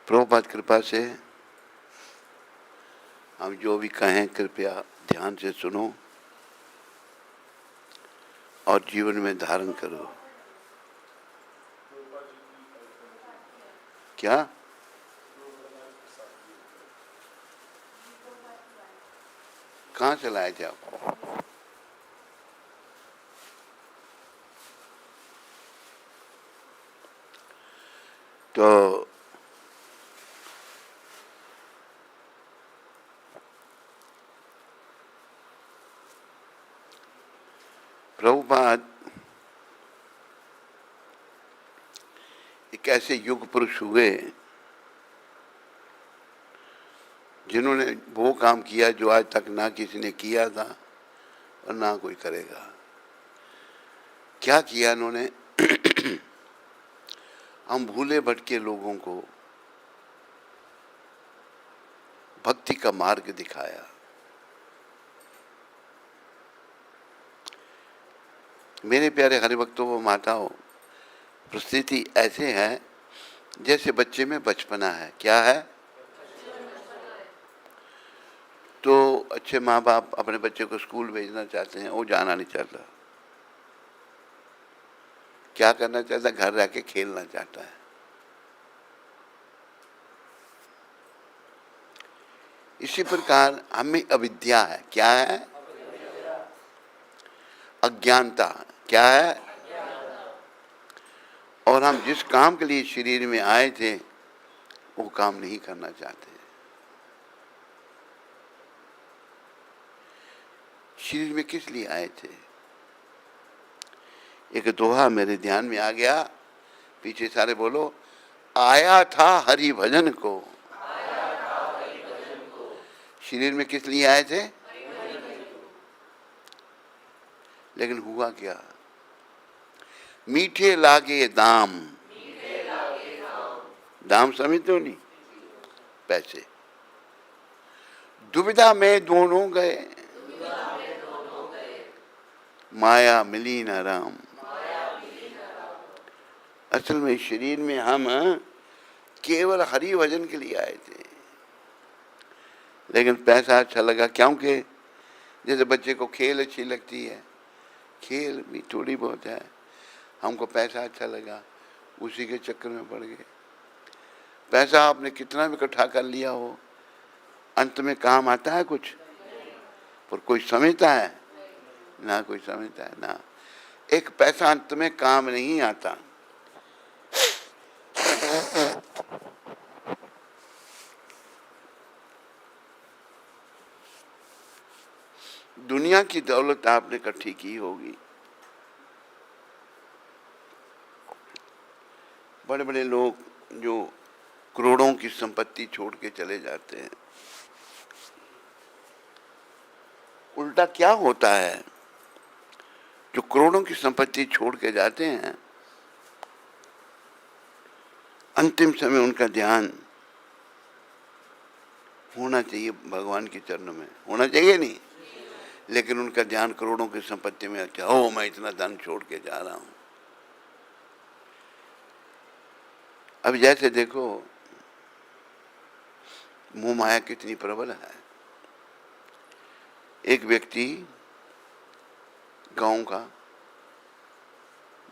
प्रभुपाद कृपा से हम जो भी कहें कृपया ध्यान से सुनो और जीवन में धारण करो। क्या? कहाँ चलाए थे आप? तो प्रभुपाद एक ऐसे युग पुरुष हुए जिन्होंने वो काम किया जो आज तक ना किसी ने किया था और ना कोई करेगा। क्या किया उन्होंने? हम भूले भटके लोगों को भक्ति का मार्ग दिखाया। मेरे प्यारे हरिभक्तों व माताओं, परिस्थिति ऐसे है जैसे बच्चे में बचपना है। क्या है? तो अच्छे माँ बाप अपने बच्चे को स्कूल भेजना चाहते हैं, वो जाना नहीं चाहता। क्या करना चाहता है? घर रह के खेलना चाहता है। इसी प्रकार हमें अविद्या है। क्या है? अज्ञानता। क्या है? और हम जिस काम के लिए शरीर में आए थे वो काम नहीं करना चाहते। शरीर में किस लिए आए थे? एक दोहा मेरे ध्यान में आ गया, पीछे सारे बोलो, आया था हरि भजन को। शरीर में किस लिए आए थे? लेकिन हुआ क्या? मीठे लागे दाम। दाम समझते हो नहीं? पैसे। दुविधा में दोनों गए, माया मिली न राम। असल में शरीर में हम केवल हरि भजन के लिए आए थे, लेकिन पैसा अच्छा लगा। क्योंकि जैसे बच्चे को खेल अच्छी लगती है, खेल भी थोड़ी बहुत है, हमको पैसा अच्छा लगा, उसी के चक्कर में पड़ गए। पैसा आपने कितना भी इकट्ठा कर लिया हो, अंत में काम आता है कुछ? पर कोई समझता है? ना कोई समझता है ना। एक पैसा अंत में काम नहीं आता। दुनिया की दौलत आपने इकट्ठी की होगी, बड़े बड़े लोग जो करोड़ों की संपत्ति छोड़ के चले जाते हैं, उल्टा क्या होता है? जो करोड़ों की संपत्ति छोड़ के जाते हैं, अंतिम समय उनका ध्यान होना चाहिए भगवान के चरणों में, होना चाहिए नहीं? लेकिन उनका ध्यान करोड़ों की संपत्ति में अच्छा, ओ मैं इतना धन छोड़ के जा रहा हूं। अब जैसे देखो मोह माया कितनी प्रबल है। एक व्यक्ति गांव का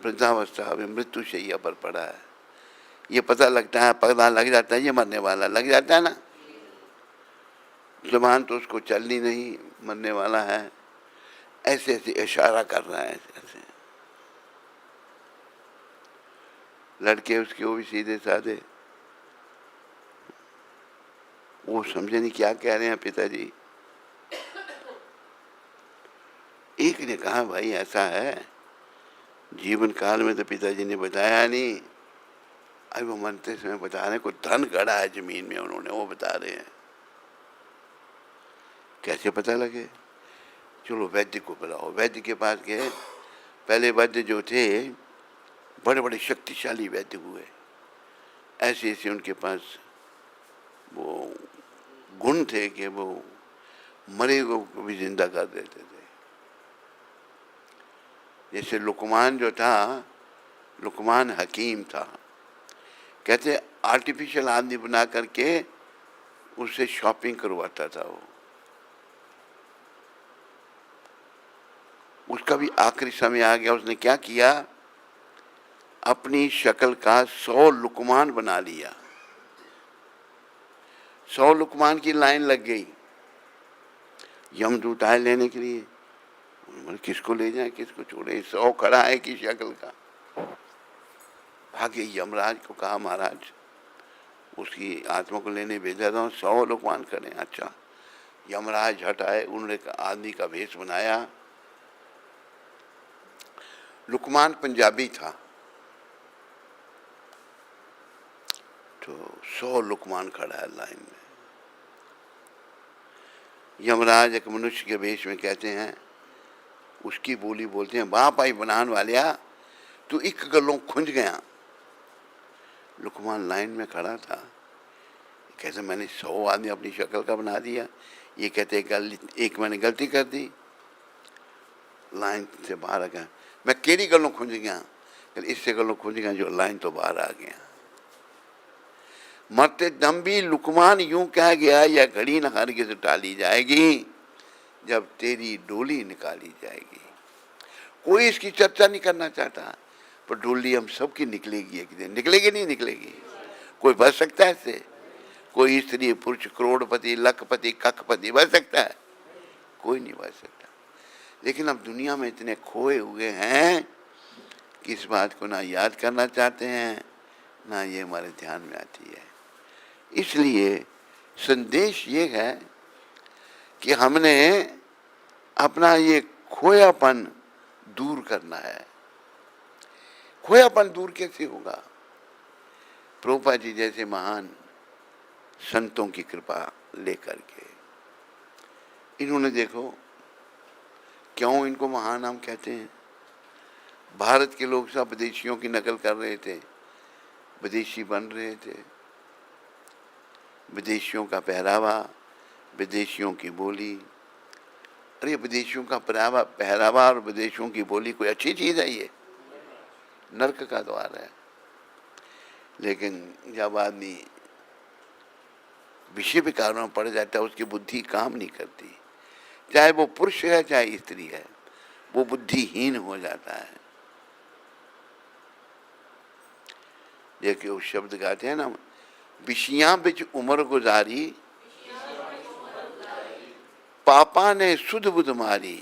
वृद्धावस्था अभी मृत्यु शैया पर पड़ा है, ये पता लगता है, पता लग जाता है ये मरने वाला, लग जाता है ना। जुबान तो उसको चलनी नहीं, मरने वाला है, ऐसे ऐसे इशारा कर रहा है। ऐसे लड़के उसके वो भी सीधे साधे, वो समझे नहीं क्या कह रहे हैं पिताजी। एक ने कहा भाई ऐसा है, जीवन काल में तो पिताजी ने बताया नहीं, अभी वो मरते समय बता रहे हैं, कुछ धन गड़ा है जमीन में उन्होंने, वो बता रहे हैं। कैसे पता लगे? चलो वैद्य को बुलाओ। वैद्य के पास गए। पहले वैद्य जो थे बड़े बड़े शक्तिशाली वैद्य हुए, ऐसे ऐसे उनके पास वो गुण थे कि वो मरे को भी जिंदा कर देते थे। जैसे लुकमान जो था, लुकमान हकीम था, कहते आर्टिफिशियल आदमी बना करके उससे शॉपिंग करवाता था वो। उसका भी आखिरी समय आ गया। उसने क्या किया, अपनी शक्ल का 100 लुकमान बना लिया। 100 लुकमान की लाइन लग गई यमदूत आए लेने के लिए। किसको ले जाए किसको छोड़े, 100 खड़ा है की शक्ल का। भागे, यमराज को कहा महाराज उसकी आत्मा को लेने भेजा था, 100 लुकमान खड़े। अच्छा, यमराज झट आए, उन्होंने आदमी का भेष बनाया। लुकमान पंजाबी था, तो 100 लुकमान खड़ा है लाइन में। यमराज एक मनुष्य के भेष में कहते हैं, उसकी बोली बोलते हैं, वाह भाई बनान वालिया तू एक गलों खुंज गया। लुकमान लाइन में खड़ा था, कहते मैंने 100 आदमी अपनी शक्ल का बना दिया। ये कहते एक मैंने गलती कर दी, लाइन से बाहर आ गया। मैं केड़ी गलों खुंज गया, इससे गलों खुंज गया जो लाइन तो बाहर आ गया। मरते दम भी लुकमान यूं कह गया, यह घड़ी न हरगिज़ टाली जाएगी जब तेरी डोली निकाली जाएगी। कोई इसकी चर्चा नहीं करना चाहता, पर डोली हम सबकी निकलेगी एक दिन। निकलेगी नहीं निकलेगी? कोई बच सकता है इससे? कोई स्त्री पुरुष करोड़पति लखपति कखपति बच सकता है? कोई नहीं बच सकता। लेकिन अब दुनिया में इतने खोए हुए हैं कि इस बात को ना याद करना चाहते हैं, ना ये हमारे ध्यान में आती है। इसलिए संदेश ये है कि हमने अपना ये खोयापन दूर करना है। खोयापन दूर कैसे होगा? प्रभुपाद जी जैसे महान संतों की कृपा लेकर के। इन्होंने देखो क्यों इनको महान हम कहते हैं। भारत के लोग सब विदेशियों की नकल कर रहे थे, विदेशी बन रहे थे। विदेशियों का पहरावा, विदेशियों की बोली। अरे विदेशियों का पहरावा और विदेशियों की बोली कोई अच्छी चीज़ है? ये नर्क का द्वार है। लेकिन जब आदमी विषय विकारों में पड़ जाता है, उसकी बुद्धि काम नहीं करती। चाहे वो पुरुष है चाहे स्त्री है, वो बुद्धिहीन हो जाता है। देखिए वो शब्द गाते हैं ना, विषयां बिच उम्र गुजारी पापा ने सुध बुध मारी।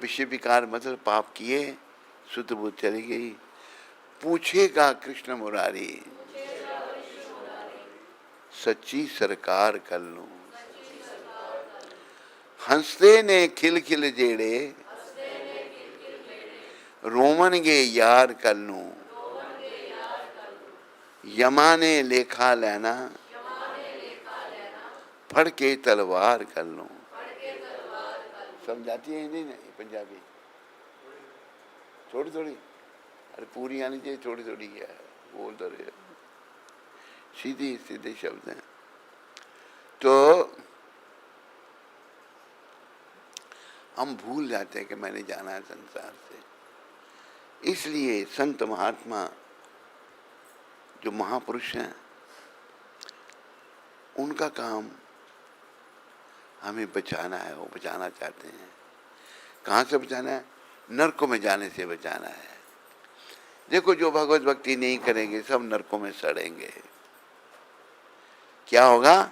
विषय विकार मतलब पाप किए, सुध बुध चली गई। पूछेगा कृष्ण मुरारी, सच्ची सरकार कर लूं। हंसते ने खिल खिल जेड़े, रोमन गे यार कर लूं। यमा ने लेखा लेना, फड़ के तलवार कर लूं। समझाती है हिंदी नहीं पंजाबी? थोड़ी थोड़ी? अरे पूरी आनी चाहिए, थोड़ी थोड़ी क्या है, बोल तो रहे। सीधी सीधे शब्द हैं। तो हम भूल जाते हैं कि मैंने जाना है संसार से। इसलिए संत महात्मा जो महापुरुष हैं, उनका काम हमें बचाना है। वो बचाना चाहते हैं। कहाँ से बचाना है? नरकों में जाने से बचाना है। देखो जो भगवत भक्ति नहीं करेंगे सब नरकों में सड़ेंगे। क्या होगा?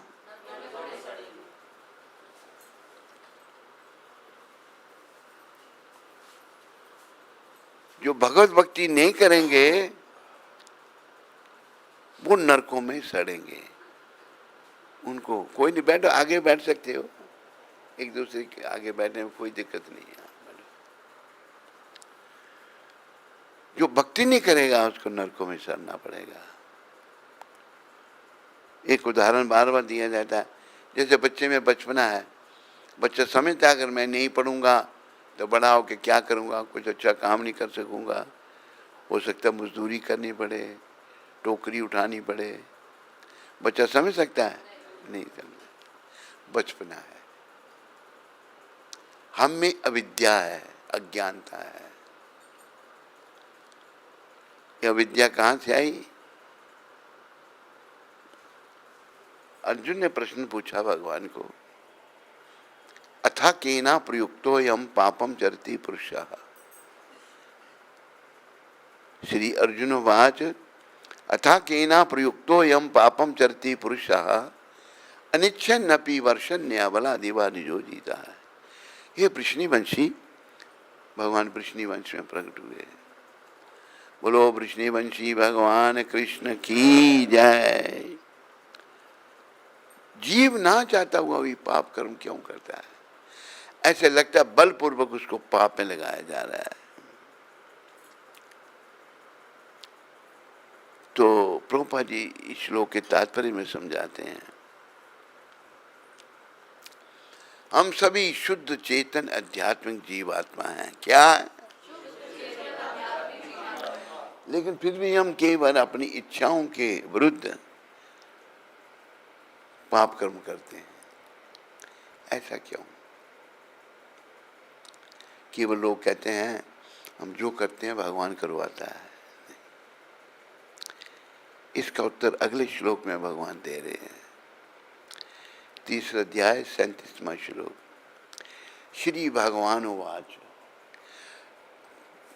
जो भगवत भक्ति नहीं करेंगे वो नरकों में सड़ेंगे। उनको कोई नहीं, बैठो, आगे बैठ सकते हो, एक दूसरे के आगे बैठने में कोई दिक्कत नहीं है। जो भक्ति नहीं करेगा उसको नरकों में सड़ना पड़ेगा। एक उदाहरण बार बार दिया जाता है, जैसे बच्चे में बचपना है, बच्चा समझता है अगर मैं नहीं पढ़ूंगा तो बड़ा होकर क्या करूंगा, कुछ अच्छा काम नहीं कर सकूंगा, हो सकता है मजदूरी करनी पड़े, टोकरी उठानी पड़े। बच्चा समझ सकता है? नहीं समझ। बचपना है, हम में अविद्या है, अज्ञानता है। यह अविद्या कहाँ से आई? अर्जुन ने प्रश्न पूछा भगवान को, अथा केना प्रयुक्तो यम पापम चरति पुरुषः। श्री अर्जुन वाच अथा केना प्रयुक्तो यम पापम चरति पुरुषः अनिच्छन्नपि वर्षन्याबला दिवा निजो जीता है। ये वृष्णिवंशी भगवान वृष्णिवंश में प्रकट हुए। बोलो वृष्णिवंशी भगवान कृष्ण की जय। जीव ना चाहता हुआ भी पाप कर्म क्यों करता है? ऐसे लगता है बलपूर्वक उसको पाप में लगाया जा रहा है। तो प्रभुपाद जी इस श्लोक के तात्पर्य में समझाते हैं, हम सभी शुद्ध चेतन आध्यात्मिक जीवात्मा हैं। क्या है? लेकिन फिर भी हम केवल अपनी इच्छाओं के विरुद्ध पाप कर्म करते हैं। ऐसा क्यों? केवल लोग कहते हैं हम जो करते हैं भगवान करवाता है। इसका उत्तर अगले श्लोक में भगवान दे रहे हैं। 3 अध्याय 37वां श्लोक। श्री भगवान उवाच।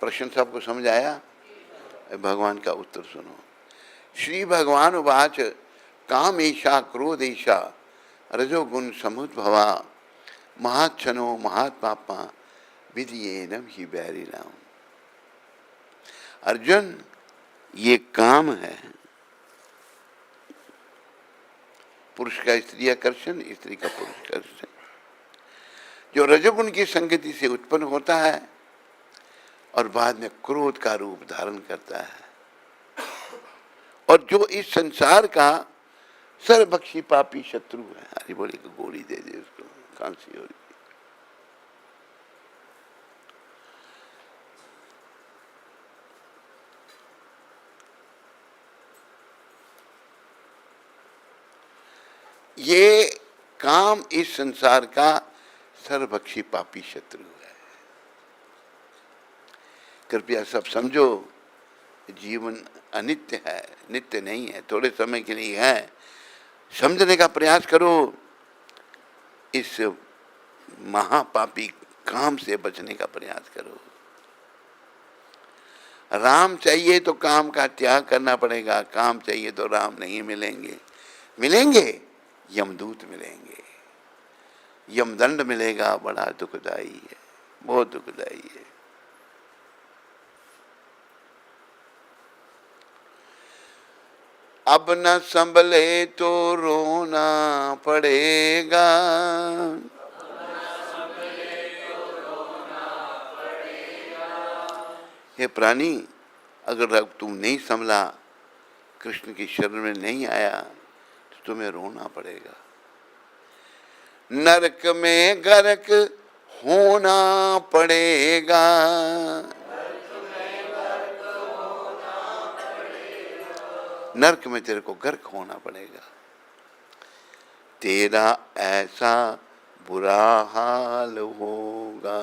प्रश्न सबको समझ आया? भगवान का उत्तर सुनो। श्री भगवान उवाच कामेशा क्रोधेशा रजोगुण समुद्भवा महाच्छनो महात्पापा विधियेनम ही बैरिणाम। अर्जुन, ये काम है, पुरुष का स्त्री आकर्षण, स्त्री का पुरुष आकर्षण, जो रजोगुण की संगति से उत्पन्न होता है और बाद में क्रोध का रूप धारण करता है, और जो इस संसार का सर्वभक्षी पापी शत्रु है। अरे बोले को गोली दे दे उसको, खांसी हो रही। ये काम इस संसार का सर्वभक्षी पापी शत्रु है। कृपया सब समझो, जीवन अनित्य है, नित्य नहीं है, थोड़े समय के लिए है। समझने का प्रयास करो। इस महापापी काम से बचने का प्रयास करो। राम चाहिए तो काम का त्याग करना पड़ेगा, काम चाहिए तो राम नहीं मिलेंगे। मिलेंगे, यमदूत मिलेंगे, यमदंड मिलेगा, बड़ा दुखदाई है, बहुत दुखदाई है। अब न संभले तो रोना पड़ेगा, हे प्राणी, अगर तुम नहीं संभला, कृष्ण की शरण में नहीं आया, तो तुम्हें रोना पड़ेगा। नरक में गर्क होना पड़ेगा, नरक में तेरे को गर्क होना पड़ेगा। तेरा ऐसा बुरा हाल होगा,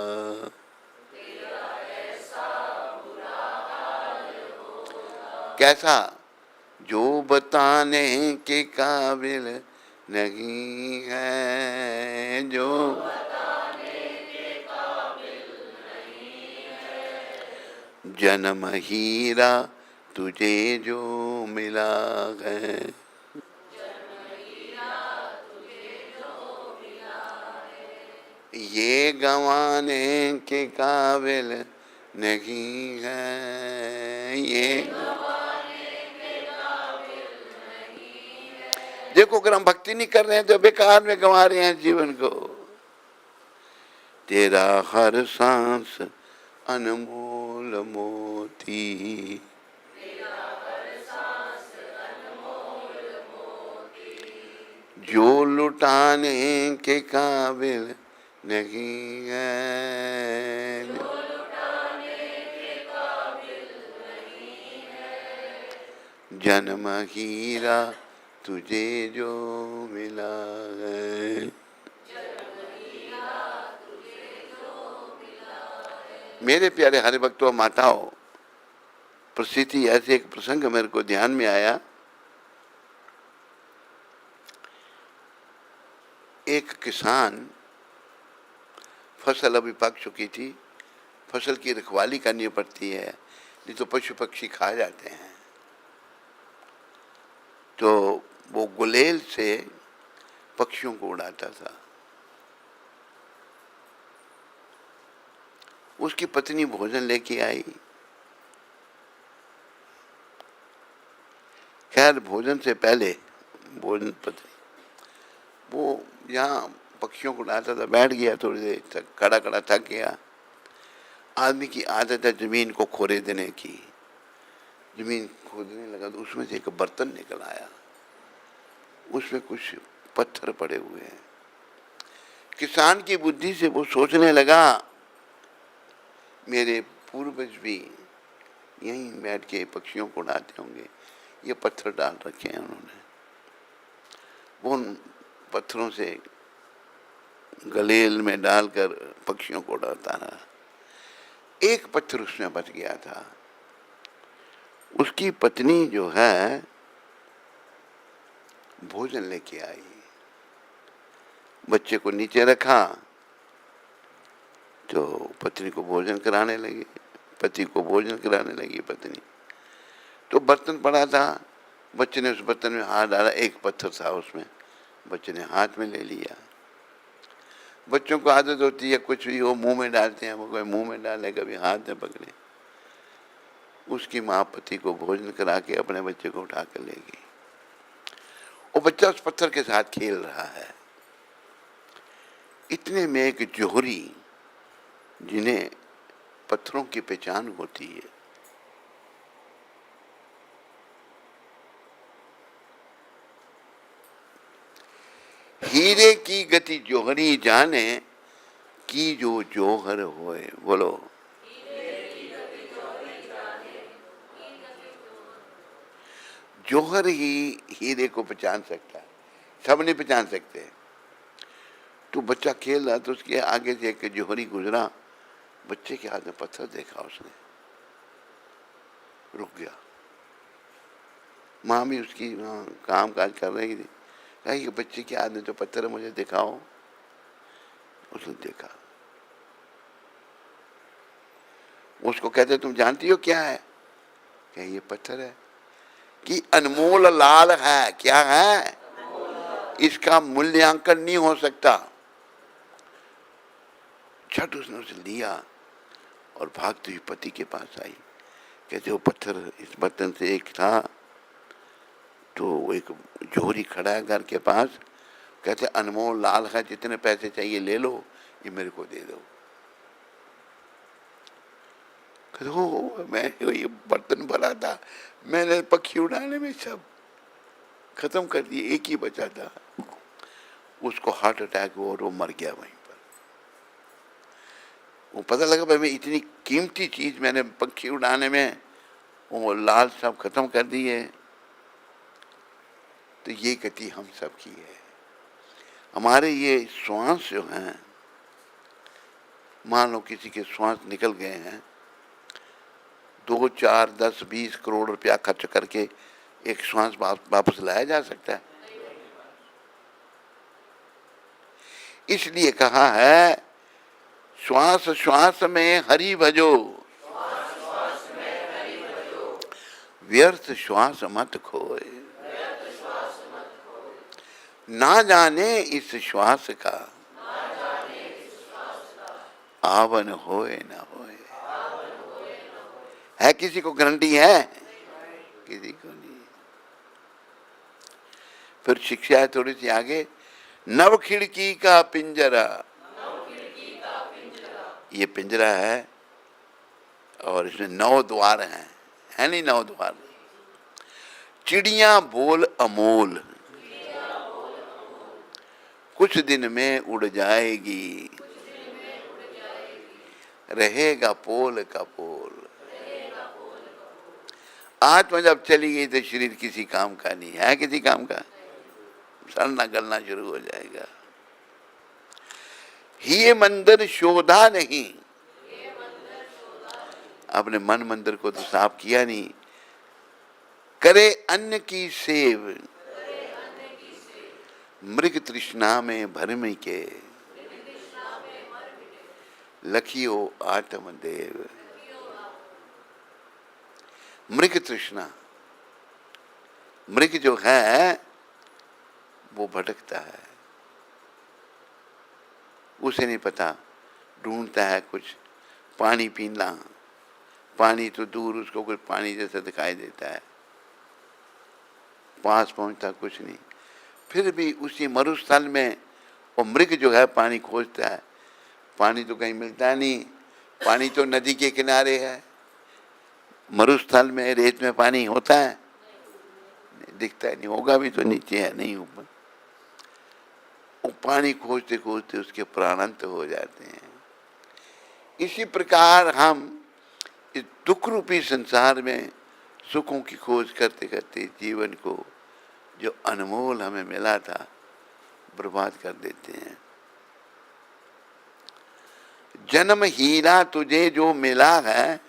कैसा? जो बताने के काबिल नहीं है, जो जन्म हीरा तुझे जो मिला है, ये गंवाने के काबिल नहीं है, ये देखो, अगर हम भक्ति नहीं कर रहे हैं तो बेकार में गंवा रहे हैं जीवन को। तेरा हर सांस अनमोल मोती, जो लुटाने के काबिल नहीं है, जन्म हीरा तुझे जो मिला है। मेरे प्यारे हरि भक्तों, माताओं, परिस्थिति ऐसे एक प्रसंग मेरे को ध्यान में आया। एक किसान, फसल अभी पक चुकी थी, फसल की रखवाली करनी पड़ती है, नहीं तो पशु पक्षी खा जाते हैं। तो वो गुलेल से पक्षियों को उड़ाता था। उसकी पत्नी भोजन लेके आई। खैर भोजन से पहले, भोजन पत्नी वो यहाँ पक्षियों को उड़ाता था, बैठ गया, थोड़ी देर तक खड़ा खड़ा थक गया। आदमी की आदत है जमीन को खोदेने की। जमीन खोदने लगा तो उसमें से एक बर्तन निकल आया, उसमें कुछ पत्थर पड़े हुए हैं। किसान की बुद्धि से वो सोचने लगा, मेरे पूर्वज भी यहीं बैठ के पक्षियों को उड़ाते होंगे, ये पत्थर डाल रखे हैं उन्होंने। वो उन पत्थरों से गलेल में डालकर पक्षियों को उड़ाता रहा। एक पत्थर उसमें बच गया था। उसकी पत्नी जो है भोजन लेके आई, बच्चे को नीचे रखा तो पत्नी को भोजन कराने लगी, पति को भोजन कराने लगी पत्नी। तो बर्तन पड़ा था, बच्चे ने उस बर्तन में हाथ डाला, एक पत्थर था उसमें, बच्चे ने हाथ में ले लिया। बच्चों को आदत होती है कुछ भी वो मुंह में डालते हैं, वो कभी मुंह में डाले कभी हाथ में पकड़े। उसकी माँ पति को भोजन करा के अपने बच्चे को उठा कर ले गई। वो बच्चा उस पत्थर के साथ खेल रहा है। इतने में एक जोहरी, जिन्हें पत्थरों की पहचान होती है, हीरे की गति जोहरी जाने की जो जोहर होए। बोलो, जोहर ही हीरे को पहचान सकता है, सब नहीं पहचान सकते। तो बच्चा खेल रहा तो उसके आगे से एक जोहरी गुजरा, बच्चे के हाथ में पत्थर देखा उसने, रुक गया। माँ भी उसकी काम काज कर रही थी, कहा कि बच्चे के हाथ में तो पत्थर है, मुझे दिखाओ। उसने देखा। उसको कहते तुम जानती हो क्या है? क्या ये पत्थर है कि अनमोल लाल है। क्या है? इसका मूल्यांकन नहीं हो सकता। झट उसने उसे लिया और भागती हुई पति के पास आई। कहते वो पत्थर इस बर्तन से एक था। तो वो एक जोहरी खड़ा है घर के पास, कहते अनमोल लाल है, जितने पैसे चाहिए ले लो, ये मेरे को दे दो। कहते हो मैं ये बर्तन भरा था, मैंने पक्षी उड़ाने में सब खत्म कर दिए, एक ही बचा था। उसको हार्ट अटैक हुआ और वो मर गया वहीं पर। वो पता लगा भाई मैं इतनी कीमती चीज मैंने पक्षी उड़ाने में वो लाल सब खत्म कर दिए। तो ये गति हम सब की है। हमारे ये श्वास जो हैं, मान लो किसी के श्वास निकल गए हैं, 2, 4, 10, 20 करोड़ रुपया खर्च करके एक श्वास वापस लाया जा सकता है? इसलिए कहा है श्वास श्वास में हरि भजो, व्यर्थ श्वास मत खोए। ना जाने इस श्वास का आवन होए ना होए। है किसी को गारंटी है? किसी को नहीं। फिर शिक्षा है थोड़ी सी आगे, नव खिड़की का पिंजरा। ये पिंजरा है और इसमें 9 द्वार हैं, है नहीं 9 द्वार। चिड़िया बोल अमोल, कुछ दिन में उड़ जाएगी, रहेगा पोल का पोल। आत्मा जब चली गई तो शरीर किसी काम का नहीं है, किसी काम का, सड़ना गलना शुरू हो जाएगा। ये मंदिर शोधा नहीं, अपने मन मंदिर को तो साफ किया नहीं। करे अन्न की सेव, मृग तृष्णा में भरम के, लखियो आत्मदेव। मृग तृष्णा, मृग जो है वो भटकता है, उसे नहीं पता, ढूंढता है कुछ पानी पीना, पानी तो दूर, उसको कुछ पानी जैसा दिखाई देता है, पास पहुंचता कुछ नहीं। फिर भी उसी मरुस्थल में वो मृग जो है पानी खोजता है, पानी तो कहीं मिलता नहीं, पानी तो नदी के किनारे है, मरुस्थल में रेत में पानी होता है, दिखता है नहीं, होगा भी तो नीचे है नहीं ऊपर। वो पानी खोजते खोजते उसके प्राणांत हो जाते हैं। इसी प्रकार हम इस दुख रूपी संसार में सुखों की खोज करते करते जीवन को जो अनमोल हमें मिला था बर्बाद कर देते हैं। जन्म हीरा तुझे जो मिला है,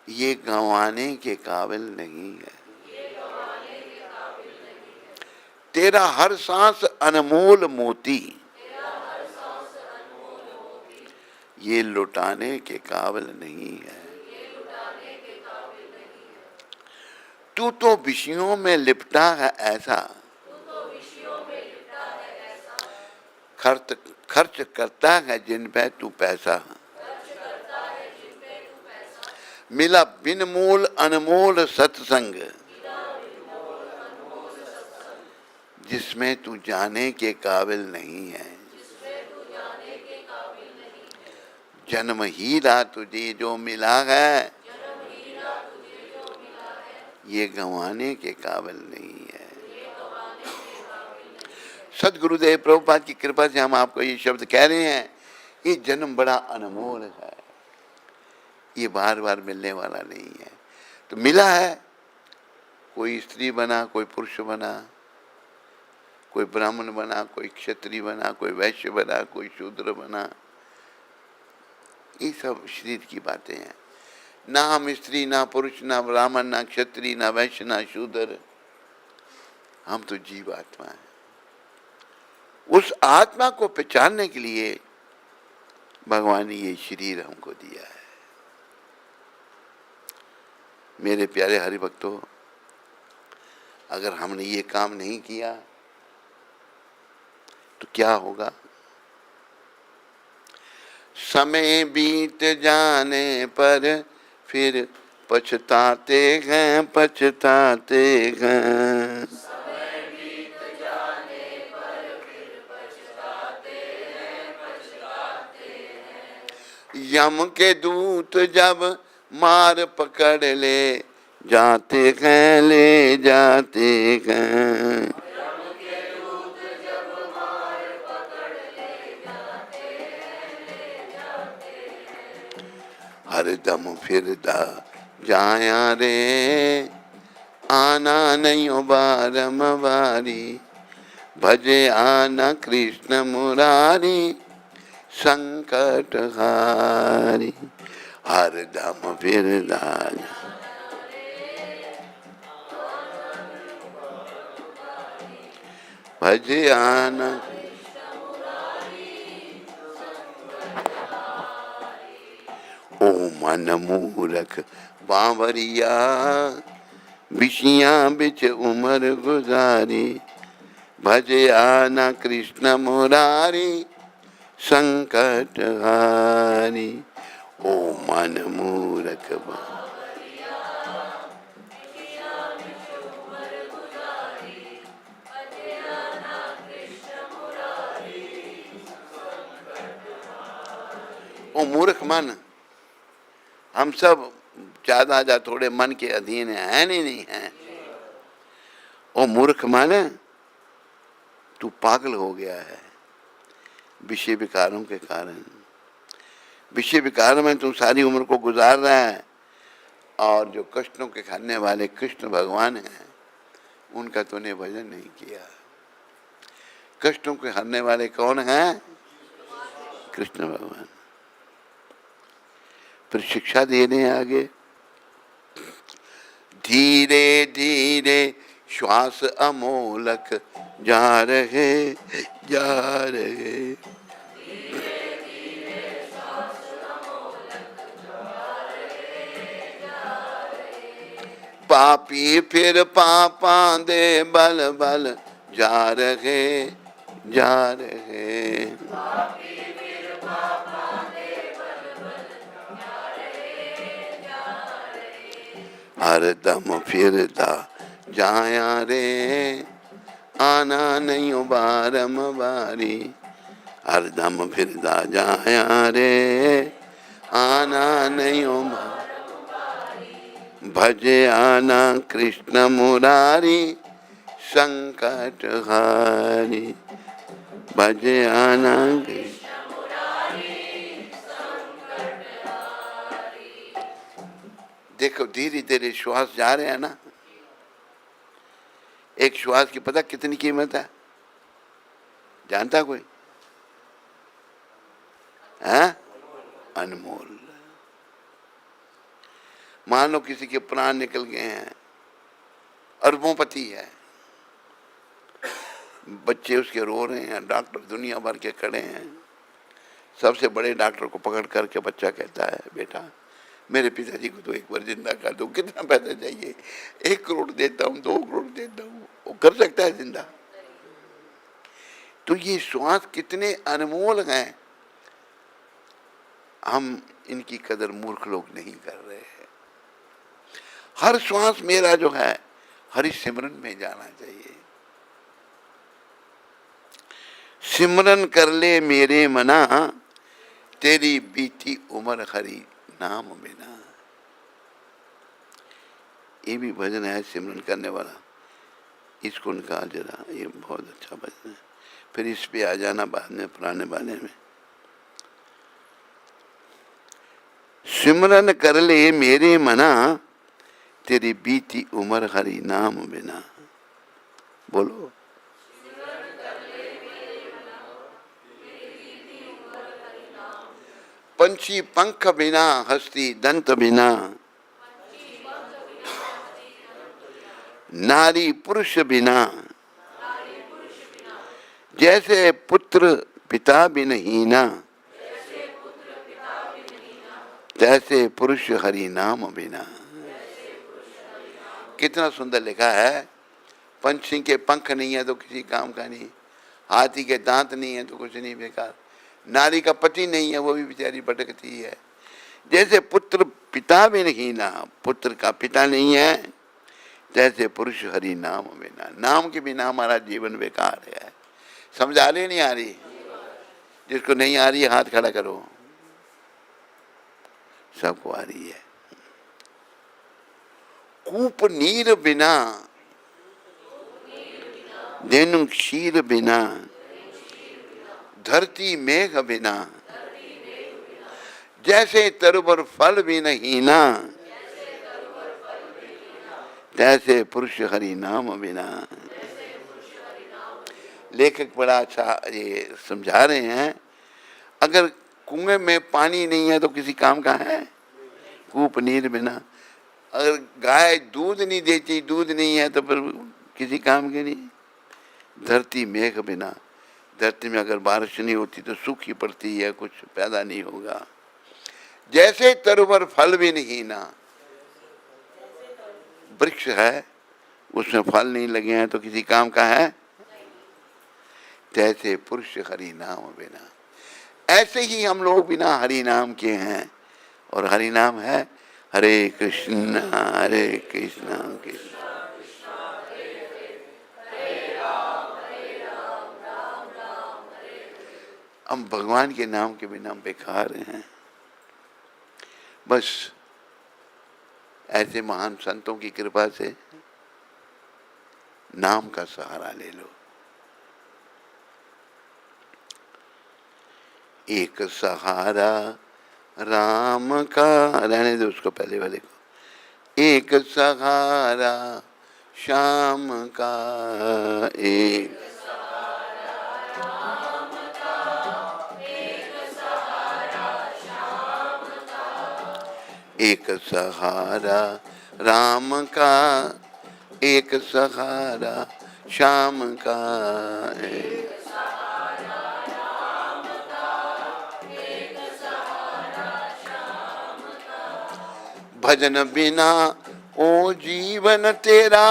ये गंवाने के काबिल नहीं है। तेरा हर सांस अनमोल मोती, ये लुटाने के काबिल नहीं है। तू तो विषयों में लिपटा है ऐसा, खर्च करता है जिन पे तू पैसा। मिला बिन मोल अनमोल सत्संग, जिसमें तू जाने के काबिल नहीं है। जन्म हीरा तुझे जो मिला है, ये गंवाने के काबिल नहीं है। सदगुरुदेव प्रभुपाद की कृपा से हम आपको ये शब्द कह रहे हैं, ये जन्म बड़ा अनमोल है, ये बार बार मिलने वाला नहीं है। तो मिला है, कोई स्त्री बना, कोई पुरुष बना, कोई ब्राह्मण बना, कोई क्षत्रिय बना, कोई वैश्य बना, कोई शूद्र बना, ये सब शरीर की बातें हैं। ना हम स्त्री, ना पुरुष, ना ब्राह्मण, ना क्षत्रिय, ना वैश्य, ना शूद्र, हम तो जीव आत्मा है। उस आत्मा को पहचानने के लिए भगवान ने ये शरीर हमको दिया है। मेरे प्यारे हरिभक्तों, अगर हमने ये काम नहीं किया तो क्या होगा? समय बीत जाने पर फिर पछताते हैं, पछताते हैं। समय बीत जाने पर फिर पछताते हैं, पछताते हैं। यम के दूत जब मार पकड़ ले जाते हैं, ले जाते हैं। हरदम फिरदा जाया रे, आना नहीं बारम बारी। भजे आना कृष्ण मुरारी, संकट हारी। हरदम फिरदा भजे आना। ओ मन मूरख बावरिया, विषियां बिच उमर गुजारी। भजे आना कृष्ण मुरारी, संकट हारी। ओ मन मूरख बावरिया, विषियां बिच उमर गुजारी। भजे आना कृष्ण मुरारी, संकट हारी। ओ मूर्ख मन, हम सब ज्यादा या थोड़े मन के अधीन है नहीं है। ओ मूर्ख मन, तू पागल हो गया है विषय विकारों के कारण। विषय विकारों में तू सारी उम्र को गुजार रहा है, और जो कष्टों के खाने वाले कृष्ण भगवान हैं उनका तूने भजन नहीं किया। कष्टों के हरने वाले कौन हैं? कृष्ण भगवान। फिर शिक्षा दे रहे हैं आगे, धीरे धीरे श्वास अमोलक जा रहे जा रहे। पापी फिर पापा दे बल बल जा रहे जा रहे। हर दम फिरता जाया रे आना नहीं बारम बारी। हर दम फिरता जाया रे आना नहीं भजे आना कृष्ण मुरारी संकट हारी। भजे आना देखो धीरे धीरे श्वास जा रहे हैं ना। एक श्वास की पता कितनी कीमत है, जानता कोई? है अनमोल। मान लो किसी के प्राण निकल गए हैं, अरबोंपति है, बच्चे उसके रो रहे हैं, डॉक्टर दुनिया भर के खड़े हैं। सबसे बड़े डॉक्टर को पकड़ करके बच्चा कहता है, बेटा मेरे पिताजी को तो एक बार जिंदा कर दो। कितना पैसा चाहिए? 1 करोड़ देता हूँ, 2 करोड़ देता हूँ। वो कर सकता है जिंदा? तो ये श्वास कितने अनमोल हैं, हम इनकी कदर मूर्ख लोग नहीं कर रहे हैं। हर श्वास मेरा जो है हरि सिमरन में जाना चाहिए। सिमरन कर ले मेरे मना तेरी बीती उम्र हरि नाम बिना। ये भी भजन है सिमरन करने वाला, इसको उनका जरा, ये बहुत अच्छा भजन है। फिर इस पे आ जाना बाद में पुराने वाले में। सिमरन कर ले मेरे मना तेरी बीती उम्र हरि नाम बिना। बोलो पंछी पंख बिना हस्ती दंत बिना। नारी पुरुष बिना जैसे पुत्र पिता बिनहीना। तैसे पुरुष हरि नाम बिना। कितना सुंदर लिखा है। पंछी के पंख नहीं है तो किसी काम का नहीं, हाथी के दांत नहीं है तो कुछ नहीं, बेकार। नारी का पति नहीं है, वो भी बेचारी भटकती है। जैसे पुत्र पिता भी नहीं ना, पुत्र का पिता नहीं है, जैसे पुरुष हरि नाम बिना। नाम के बिना हमारा जीवन बेकार है। समझ आ रही नहीं आ रही? जिसको नहीं आ रही है हाथ खड़ा करो। सबको आ रही है। कूप नीर बिना धेनु क्षीर बिना। धरती मेघ बिना जैसे तरुवर फल भी नहीं ना। तैसे पुरुष हरि नाम बिना। लेखक बड़ा अच्छा ये समझा रहे हैं। अगर कुएं में पानी नहीं है तो किसी काम का है? कूप नीर बिना। अगर गाय दूध नहीं देती, दूध नहीं है तो फिर किसी काम के नहीं। धरती मेघ बिना, धरती में अगर बारिश नहीं होती तो सूखी पड़ती है, कुछ पैदा नहीं होगा। जैसे तरुवर फल भी नहीं ना। वृक्ष है उसमें फल नहीं लगे हैं तो किसी काम का है? तैसे पुरुष हरि नाम बिना। ऐसे ही हम लोग बिना हरि नाम के हैं। और हरि नाम है हरे कृष्ण कृष्ण हम भगवान के नाम के बिना बेकार हैं। बस ऐसे महान संतों की कृपा से नाम का सहारा ले लो। एक सहारा राम का, रहने दो उसको पहले वाले को। एक सहारा श्याम का, एक एक सहारा राम का, एक सहारा शाम का है। भजन बिना ओ जीवन तेरा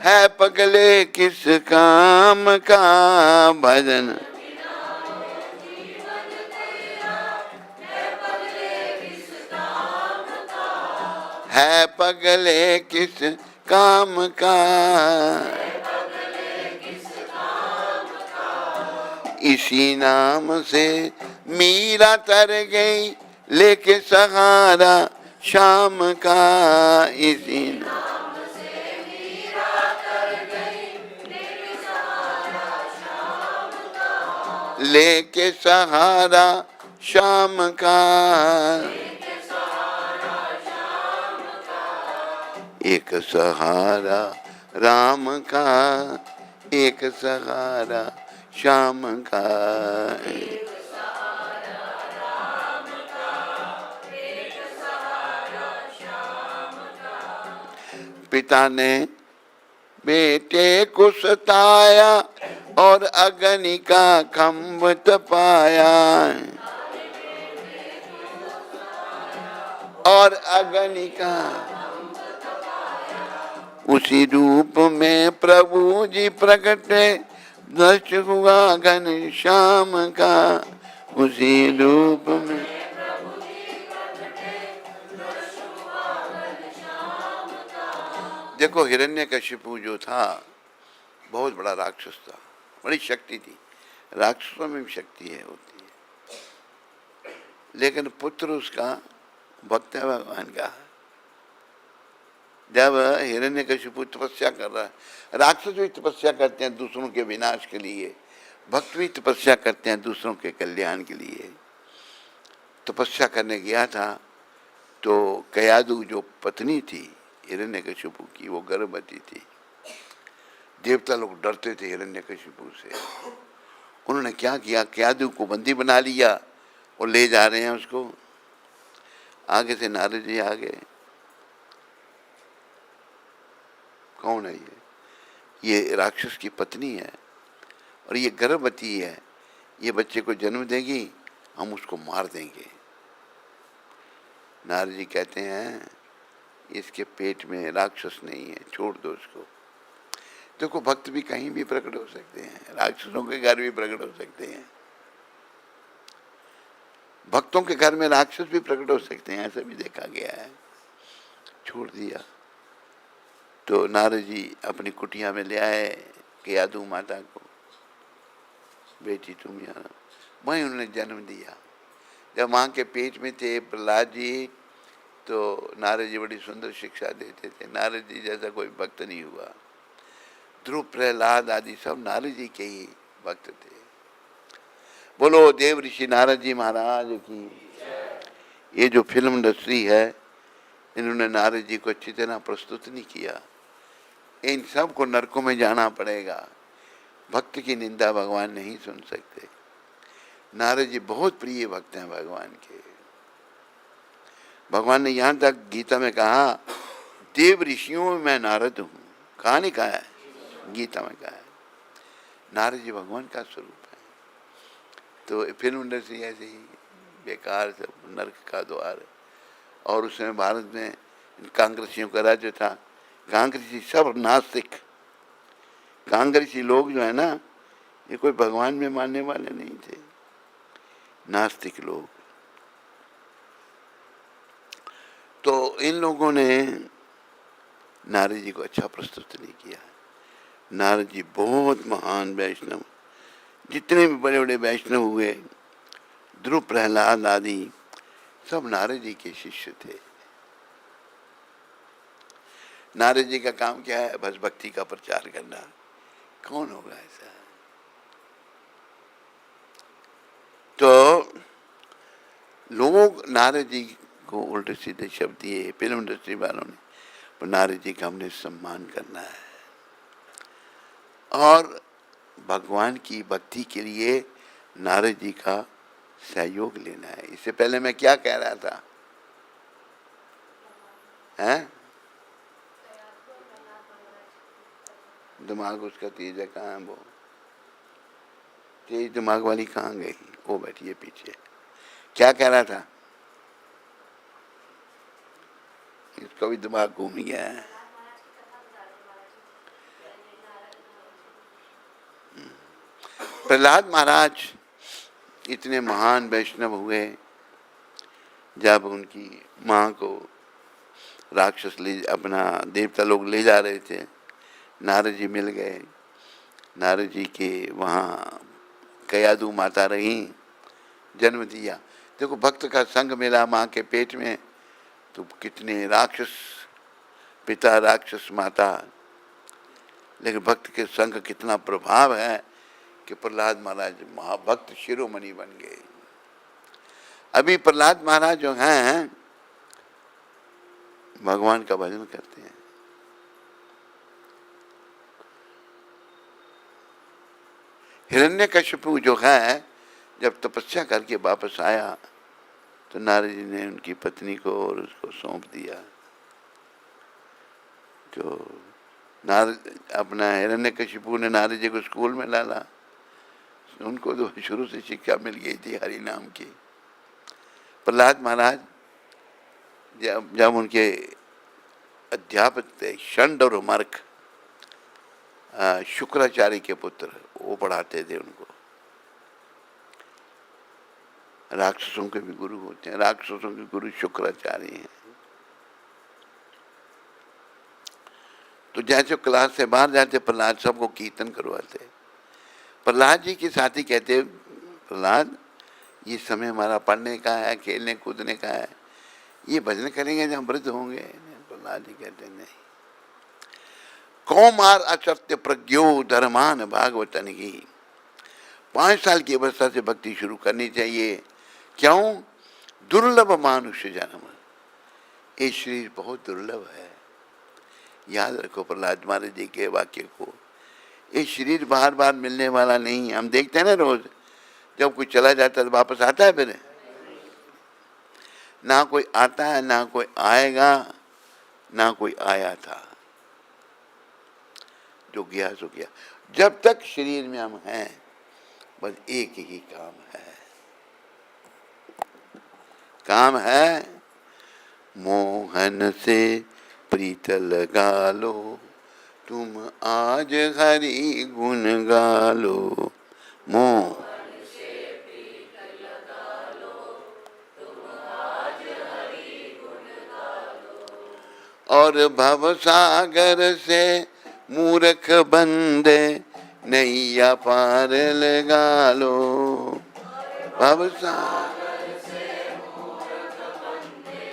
है पगले किस काम का। भजन है पगले किस काम का। इसी नाम से मीरा तर गई लेके सहारा शाम का। इसी लेके सहारा शाम का। एक सहारा राम का, एक सहारा श्याम का। पिता ने बेटे को सताया और अग्नि का खम्भ तपाया। और अग्नि का उसी रूप में प्रभु जी प्रकटे, नष्ट हुआ घन श्याम का। उसी रूप में देखो हिरण्यकशिपु जो था बहुत बड़ा राक्षस था, बड़ी शक्ति थी। राक्षसों में भी शक्ति है होती है, लेकिन पुत्र उसका भक्त है भगवान का। जब हिरण्यकशिपु तपस्या कर रहा है, राक्षस भी तपस्या करते हैं दूसरों के विनाश के लिए, भक्त भी तपस्या करते हैं दूसरों के कल्याण के लिए। तपस्या करने गया था तो कयादु जो पत्नी थी हिरण्यकशिपु की, वो गर्भवती थी। देवता लोग डरते थे हिरण्यकशिपु से। उन्होंने क्या किया, कयादु को बंदी बना लिया और ले जा रहे हैं उसको। आगे से नारद जी आ गए। कौन है ये राक्षस की पत्नी है और ये गर्भवती है, ये बच्चे को जन्म देगी, हम उसको मार देंगे। नारद जी कहते हैं इसके पेट में राक्षस नहीं है, छोड़ दो उसको। देखो भक्त भी कहीं भी प्रकट हो सकते हैं, राक्षसों के घर भी प्रकट हो सकते हैं, भक्तों के घर में राक्षस भी प्रकट हो सकते हैं, ऐसा भी देखा गया है। छोड़ दिया तो नारद जी अपनी कुटिया में ले आए कयादु माता को, बेटी तुम यहाँ। वहीं उन्होंने जन्म दिया। जब माँ के पेट में थे प्रहलाद जी, तो नारद जी बड़ी सुंदर शिक्षा देते थे। नारद जी जैसा कोई भक्त नहीं हुआ। ध्रुव प्रहलाद आदि सब नारद जी के ही भक्त थे। बोलो देव ऋषि नारद जी महाराज की। ये जो फिल्म इंडस्ट्री है, इन्होंने नारद जी को अच्छी तरह प्रस्तुत नहीं किया। इन सब को नरकों में जाना पड़ेगा। भक्त की निंदा भगवान नहीं सुन सकते। नारद जी बहुत प्रिय भक्त हैं भगवान के। भगवान ने यहाँ तक गीता में कहा, देव ऋषियों में मैं नारद हूँ। कहाँ नहीं कहा है? गीता में कहा है। नारद जी भगवान का स्वरूप है। तो फिल्म इंडस्ट्री ऐसे ही बेकार, सब नरक का द्वार। और उसमें भारत में कांग्रेसियों का राज्य था। कांग्रेसी सब नास्तिक, कांग्रेसी लोग जो है ना, ये कोई भगवान में मानने वाले नहीं थे, नास्तिक लोग। तो इन लोगों ने नारद जी को अच्छा प्रस्तुत नहीं किया। नारद जी बहुत महान वैष्णव, जितने भी बड़े बड़े वैष्णव हुए, ध्रुव प्रहलाद आदि सब नारद जी के शिष्य थे। नारद जी का काम क्या है? बस भक्ति का प्रचार करना। कौन होगा ऐसा? तो लोग नारद जी को उल्टे सीधे शब्द दिए फिल्म इंडस्ट्री वालों ने, पर नारद जी का हमने सम्मान करना है और भगवान की भक्ति के लिए नारद जी का सहयोग लेना है। इससे पहले मैं क्या कह रहा था? हैं? दिमाग उसका तेज है, कहाँ है वो तेज दिमाग वाली, कहाँ गई? वो बैठी है पीछे। क्या कह रहा था? इसका भी दिमाग घूम गया है। प्रहलाद महाराज इतने महान वैष्णव हुए, जब उनकी माँ को राक्षस ले, अपना देवता लोग ले जा रहे थे, नारद जी मिल गए। नारद जी के वहाँ कयादू माता रही, जन्म दिया। देखो भक्त का संग मिला माँ के पेट में, तो कितने राक्षस पिता राक्षस माता, लेकिन भक्त के संग कितना प्रभाव है कि प्रहलाद महाराज महाभक्त शिरोमणि बन गए। अभी प्रहलाद महाराज जो हैं भगवान का भजन करते हैं। हिरण्यकशिपु जो है, जब तपस्या करके वापस आया तो नारद जी ने उनकी पत्नी को और उसको सौंप दिया। जो नारद अपना हिरण्यकशिपु ने नारद जी को स्कूल में डाला, उनको तो शुरू से शिक्षा मिल गई थी हरि नाम की। प्रहलाद महाराज जब उनके अध्यापक थे षंड और मर्क, शुक्राचार्य के पुत्र, वो पढ़ाते थे उनको। राक्षसों के भी गुरु होते हैं, राक्षसों के गुरु शुक्राचार्य हैं। तो जैसे क्लास से बाहर जाते प्रहलाद सबको कीर्तन करवाते। प्रहलाद जी के साथी कहते, प्रहलाद ये समय हमारा पढ़ने का है, खेलने कूदने का है, ये भजन करेंगे जब वृद्ध होंगे। प्रहलाद जी कहते नहीं, कौमार अचत्य प्रज्ञो धर्मान भागवतन की, 5 साल की अवस्था से भक्ति शुरू करनी चाहिए। क्यों? दुर्लभ मानुष्य जन्म, ये शरीर बहुत दुर्लभ है। याद रखो प्रहलाद महाराज जी के वाक्य को, ये शरीर बार बार मिलने वाला नहीं है। हम देखते हैं ना रोज, जब कोई चला जाता है तो वापस आता है फिर? ना कोई आता है, ना कोई आएगा, ना कोई आया था। जो गया सो गया। जब तक शरीर में हम हैं, बस एक ही काम है, काम है मोहन से प्रीत लगा लो, तुम आज हरि गुण गा लो। मोहन से प्रीत लगा लो, तुम आज हरि गुण गा लो। और भव सागर से मूर्ख बंदे नैया पार लगा लो। भव सागर से मूर्ख बंदे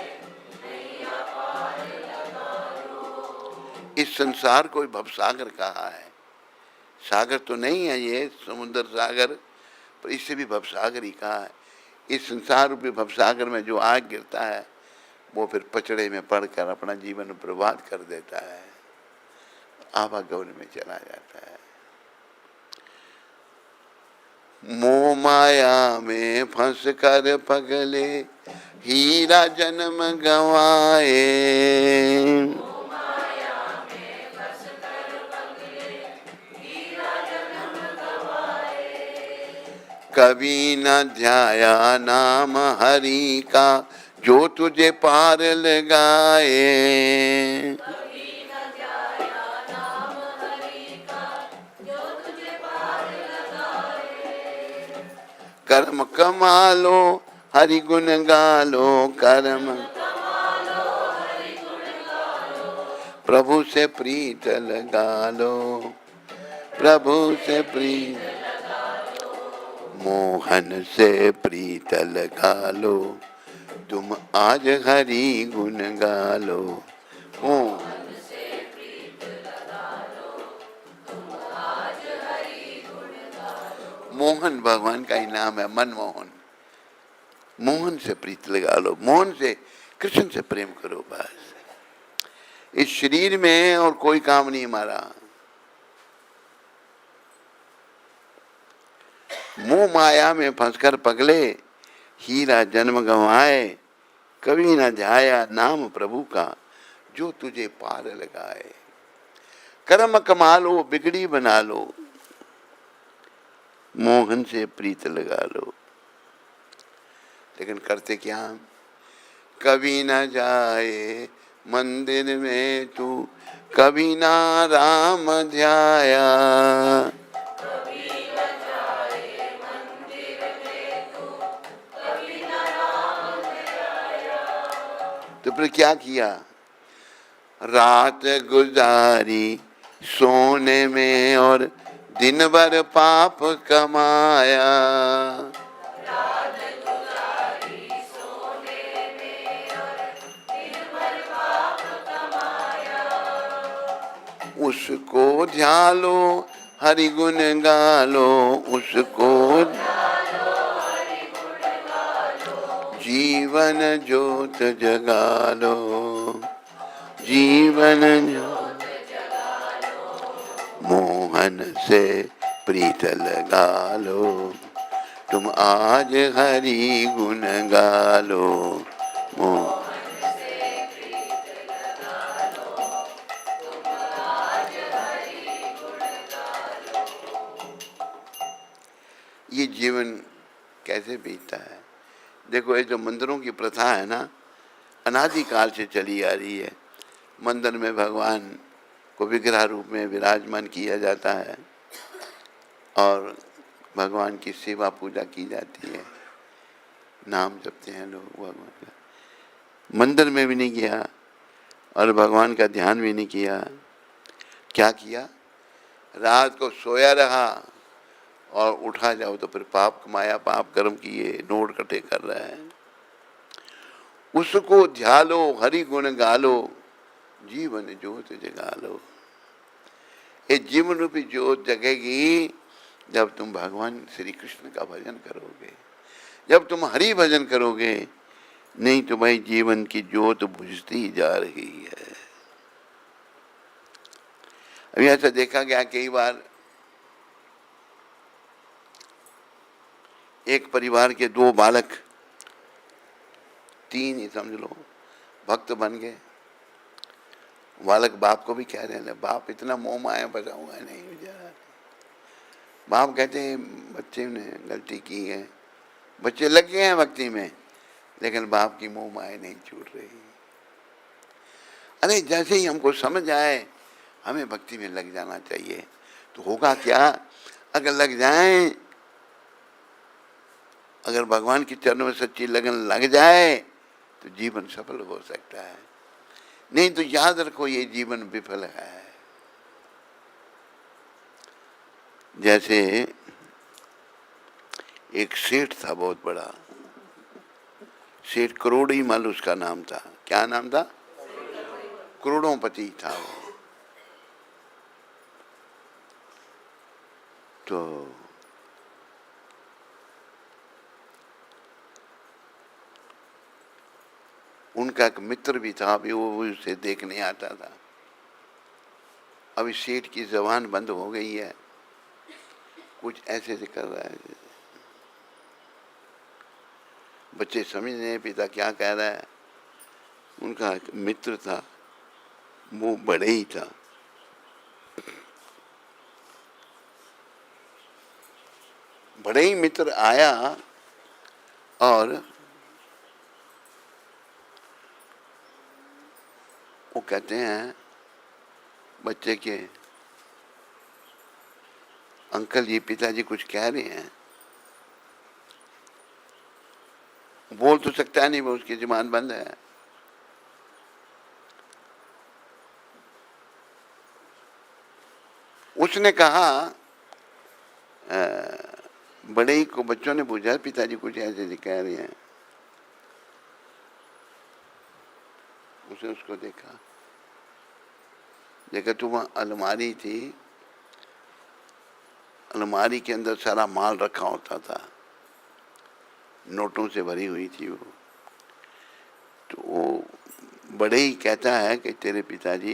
नैया पार लगा लो। इस संसार को भवसागर कहा है। सागर तो नहीं है ये समुद्र सागर, पर इससे भी भवसागर ही कहा है। इस संसार रूपी भवसागर में जो आग गिरता है, वो फिर पचड़े में पड़कर अपना जीवन बर्बाद कर देता है, आवागमन में चला जाता है। मोह माया में फंस कर पगले हीरा जन्म गंवाए। मोह माया में फंस कर पगले हीरा जन्म गंवाए। कभी न ध्याया नाम हरि का जो तुझे पार लगाए। कर्म कमा लो हरि गुण गा लो, कर्म कमा लो हरि गुण गा लो। प्रभु से प्रीत लगा लो, प्रभु से प्रीत लगा लो। मोहन से प्रीत लगा लो, तुम आज हरि गुण गा लो। मोहन से प्रीत लगा लो, तुम आज हरि गुण गा लो। मोहन भगवान का ही नाम है, मनमोहन। मोहन से प्रीत लगा लो, मोहन से, कृष्ण से प्रेम करो बस। इस शरीर में और कोई काम नहीं हमारा। मोह माया में फंसकर पगले हीरा जन्म गंवाए। कभी न ध्याया नाम प्रभु का जो तुझे पार लगाए। कर्म कमा लो, बिगड़ी बना लो, मोहन से प्रीत लगा लो। लेकिन करते क्या हम? कभी न जाए मंदिर में तू, कभी ना राम ध्याया। तो फिर क्या किया? रात गुजारी सोने में और दिन भर पाप कमाया। उसको ध्यालो हरि गुण गालो, उसको जीवन ज्योत जगालो, जीवन ज्योत मोहन से प्रीत लगा लो, तुम आज हरि गुण गालो। ये जीवन कैसे बीतता है? देखो, ये जो मंदिरों की प्रथा है ना, अनादिकाल से चली आ रही है। मंदिर में भगवान को विग्रह रूप में विराजमान किया जाता है और भगवान की सेवा पूजा की जाती है, नाम जपते हैं लोग भगवान का। मंदिर में भी नहीं किया और भगवान का ध्यान भी नहीं किया। क्या किया? रात को सोया रहा और उठा जाओ तो फिर पाप कमाया, पाप कर्म किए, नोट कटे कर रहा है। उसको ध्यालो हरि गुण गालो, जीवन ज्योत जगा लो। ये जीवन रूपी ज्योत जगेगी जब तुम भगवान श्री कृष्ण का भजन करोगे, जब तुम हरि भजन करोगे। नहीं तो भाई जीवन की ज्योत बुझती जा रही है। अभी ऐसा देखा गया कई बार, एक परिवार के दो बालक, तीन ही समझ लो, भक्त बन गए। बालक बाप को भी कह रहे हैं, बाप इतना मोह माया बचा हुआ है, नहीं बेचारा। बाप कहते हैं बच्चे ने गलती की है, बच्चे लग गए हैं भक्ति में, लेकिन बाप की मोह माया नहीं छूट रही। अरे जैसे ही हमको समझ आए हमें भक्ति में लग जाना चाहिए, तो होगा क्या? अगर लग जाए, अगर भगवान के चरणों में सच्ची लगन लग जाए तो जीवन सफल हो सकता है। नहीं तो याद रखो ये जीवन विफल है। जैसे एक सेठ था बहुत बड़ा, सेठ करोड़ी मल उसका नाम था। क्या नाम था? करोड़ोंपति था वो। तो उनका एक मित्र भी था, अभी वो उसे देखने आता था। अभी सेठ की जबान बंद हो गई है, कुछ ऐसे से कर रहा है। बच्चे समझ नहीं पिता क्या कह रहा है। उनका एक मित्र था, वो बड़े ही था, बड़े ही मित्र आया और वो कहते हैं बच्चे के, अंकल जी पिताजी कुछ कह रहे हैं। बोल तो सकता नहीं, वो उसकी जुबान बंद है। उसने कहा, बड़े ही को बच्चों ने पूछा पिताजी कुछ ऐसे कह रहे हैं। उसने उसको देखा, देखा तो वहाँ अलमारी थी, अलमारी के अंदर सारा माल रखा होता था, नोटों से भरी हुई थी वो। तो वो बड़े ही कहता है कि तेरे पिताजी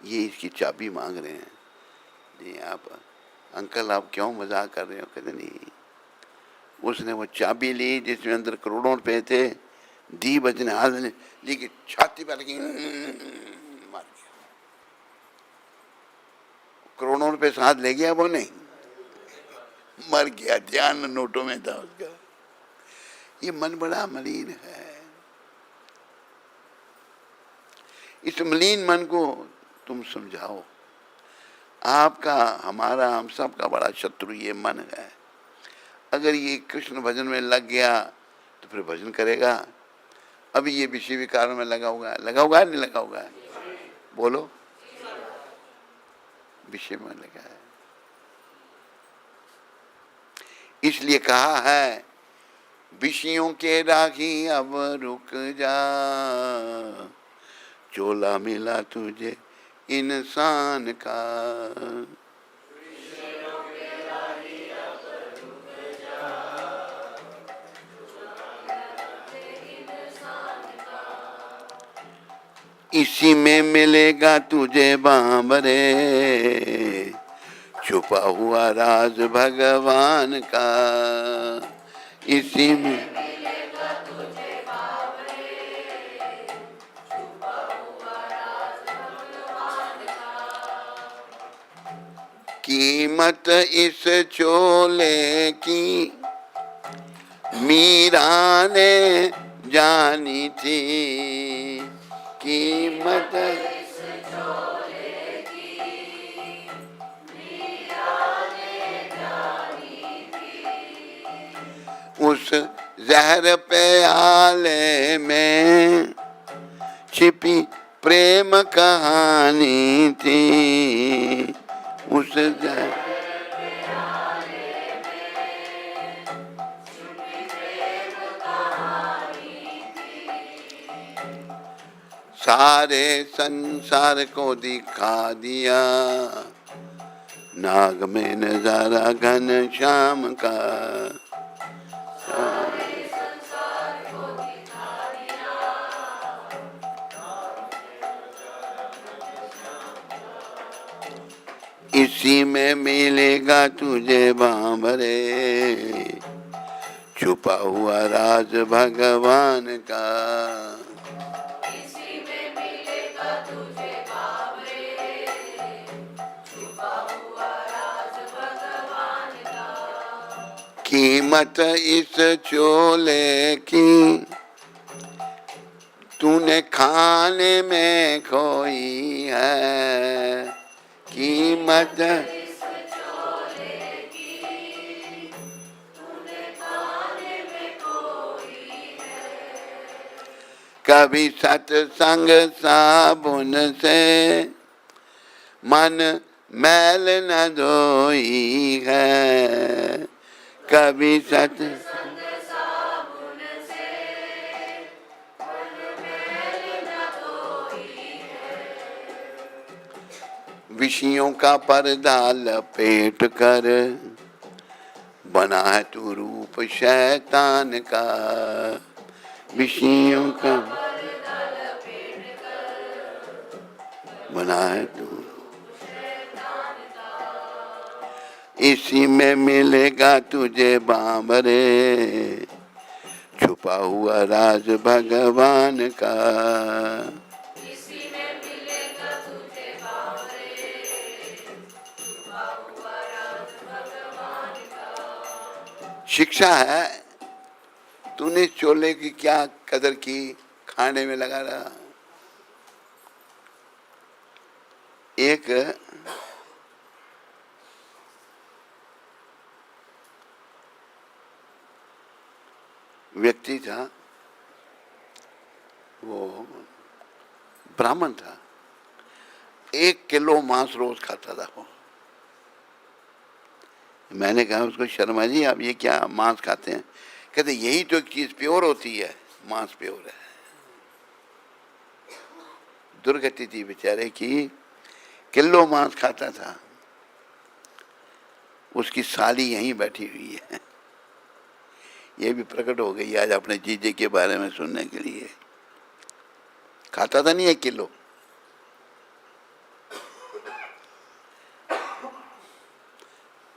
ये इसकी चाबी मांग रहे हैं। जी आप अंकल आप क्यों मजाक कर रहे हो? कहते नहीं। उसने वो चाबी ली जिसमें अंदर करोड़ों रुपए थे, दी बचने हाथ में लेके छाती पर लगी, मार दिया। करोड़ों रुपए साथ ले गया वो नहीं, मर गया, ध्यान नोटों में था उसका। ये मन बड़ा मलिन है। इस मलिन मन को तुम समझाओ। आपका, हमारा, हम सब का बड़ा शत्रु ये मन है। अगर ये कृष्ण भजन में लग गया तो फिर भजन करेगा। अभी ये विषय विकार में लगा हुआ है, लगा हुआ है नहीं लगा हुआ है? बोलो, विषय में लगा है। इसलिए कहा है विषयों के राही अब रुक जा, चोला मिला तुझे इंसान का। इसी में मिलेगा तुझे बांबरे, छुपा हुआ राज भगवान का। इसी में मिलेगा तुझे बांबरे, छुपा हुआ राज भगवान का। कीमत इस चोले की मीरा ने जानी थी, कीमत इस चोले की मीरा ने जानी थी। उस जहर प्याले में छिपी प्रेम कहानी थी, उस जहर सारे संसार को दिखा दिया, नाग में नजारा घन श्याम का। सारे संसार को दिखा दिया, इसी में मिलेगा तुझे बांबरे, छुपा हुआ राज भगवान का। कीमत इस चोले की तूने खाने में खोई है, कीमत इस चोले की तूने खाने में खोई है। कभी सत्संग साबुन से मन मैल न धोई है, कभी सत्संग साबुन से मन मैल न धोई है। विषयों का पर्दा लपेट कर बना है तू रूप शैतान का, विषयों का पर्दा लपेट कर बना है तू। इसी में मिलेगा तुझे बांबरे, छुपा हुआ राज भगवान का। इसी में मिलेगा तुझे बांबरे, छुपा हुआ राज भगवान का। शिक्षा है, तूने चोले की क्या कदर की, खाने में लगा रहा। एक व्यक्ति था, वो ब्राह्मण था, 1 किलो मांस रोज खाता था वो। मैंने कहा उसको, शर्मा जी आप ये क्या मांस खाते हैं? कहते यही तो एक चीज प्योर होती है, मांस प्योर है। दुर्गति थी बेचारे की, किलो मांस खाता था। उसकी साली यहीं बैठी हुई है, ये भी प्रकट हो गई आज अपने जीजे के बारे में सुनने के लिए। खाता था नहीं 1 किलो।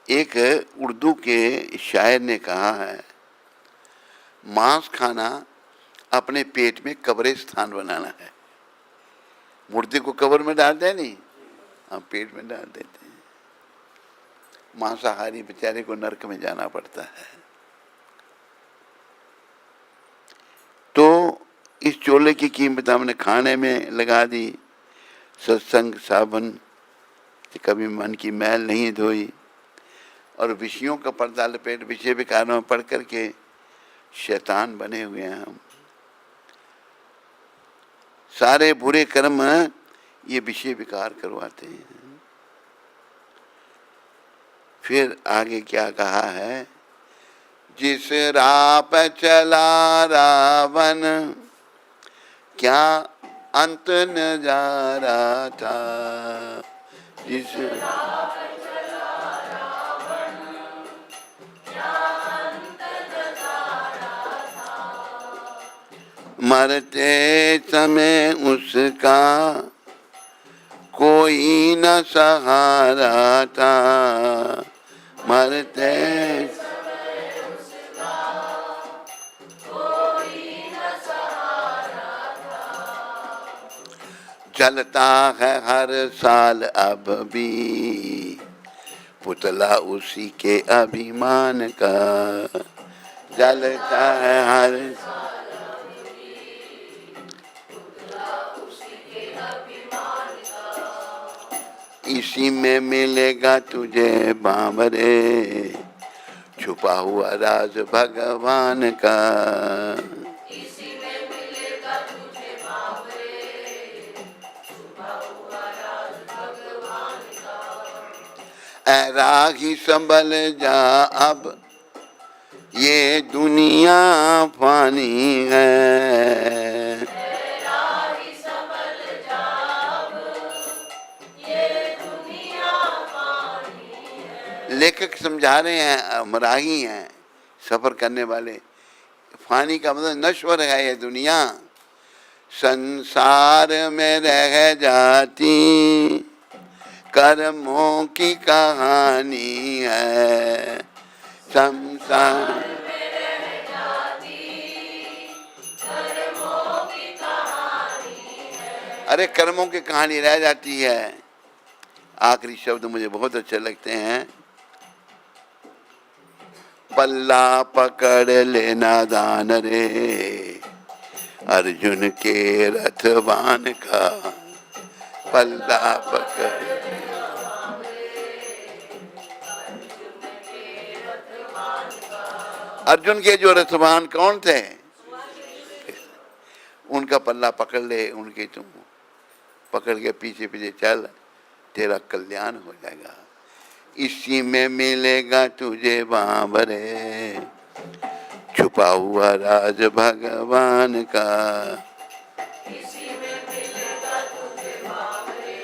एक उर्दू के शायर ने कहा है, मांस खाना अपने पेट में कब्रिस्तान बनाना है। मुर्दे को कब्र में डालते हैं नहीं, हम पेट में डाल देते हैं। मांसाहारी बेचारे को नरक में जाना पड़ता है। तो इस चोले की कीमत हमने खाने में लगा दी, सत्संग साबन से कभी मन की मैल नहीं धोई, और विषयों का पर्दा लपेट विषय विकारों में पढ़ करके शैतान बने हुए हैं हम। सारे बुरे कर्म ये विषय विकार करवाते हैं। फिर आगे क्या कहा है, जिस राह पे चला रावण क्या अंत नजारा था, जिस मरते समय उसका कोई न सहारा था, मरते जलता है हर साल अब भी पुतला उसी के अभिमान का, जलता है हर इसी में मिलेगा तुझे बामरे छुपा हुआ राज भगवान का, इसी में मिलेगा तुझे बामरे छुपा हुआ राज भगवान का। ऐ राही संभल जा अब ये दुनिया फानी है, लेखक समझा रहे हैं, मराही हैं, सफर करने वाले। फानी का मतलब नश्वर है ये दुनिया, संसार में रह जाती कर्मों की कहानी है, संसार में रह जाती कर्मों की कहानी है। अरे कर्मों की कहानी रह जाती है। आखिरी शब्द मुझे बहुत अच्छे लगते हैं, पल्ला पकड़ लेना दान रे अर्जुन के रथवान का, पल्ला पकड़ अर्जुन के जो रथवान कौन थे, उनका पल्ला पकड़ ले, उनके तुम पकड़ के पीछे पीछे चल, तेरा कल्याण हो जाएगा। इसी में मिलेगा तुझे बाबरे छुपा हुआ राज भगवान का, इसी में मिलेगा तुझे बाबरे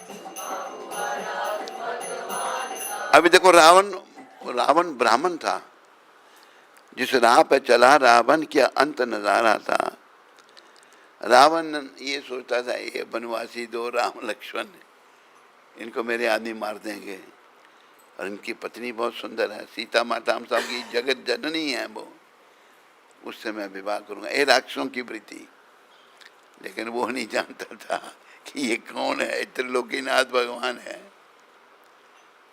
छुपा हुआ राज भगवान का। अभी देखो रावण ब्राह्मण था, जिस राह पे चला रावण क्या अंत नजारा था। रावण ये सोचता था ये बनवासी दो राम लक्ष्मण इनको मेरे आदमी मार देंगे, और इनकी पत्नी बहुत सुंदर है, सीता माता हम सब की जगत जननी है, वो उससे मैं विवाह करूंगा, ये राक्षसों की वृत्ति। लेकिन वो नहीं जानता था कि ये कौन है, त्रिलोकीनाथ भगवान है।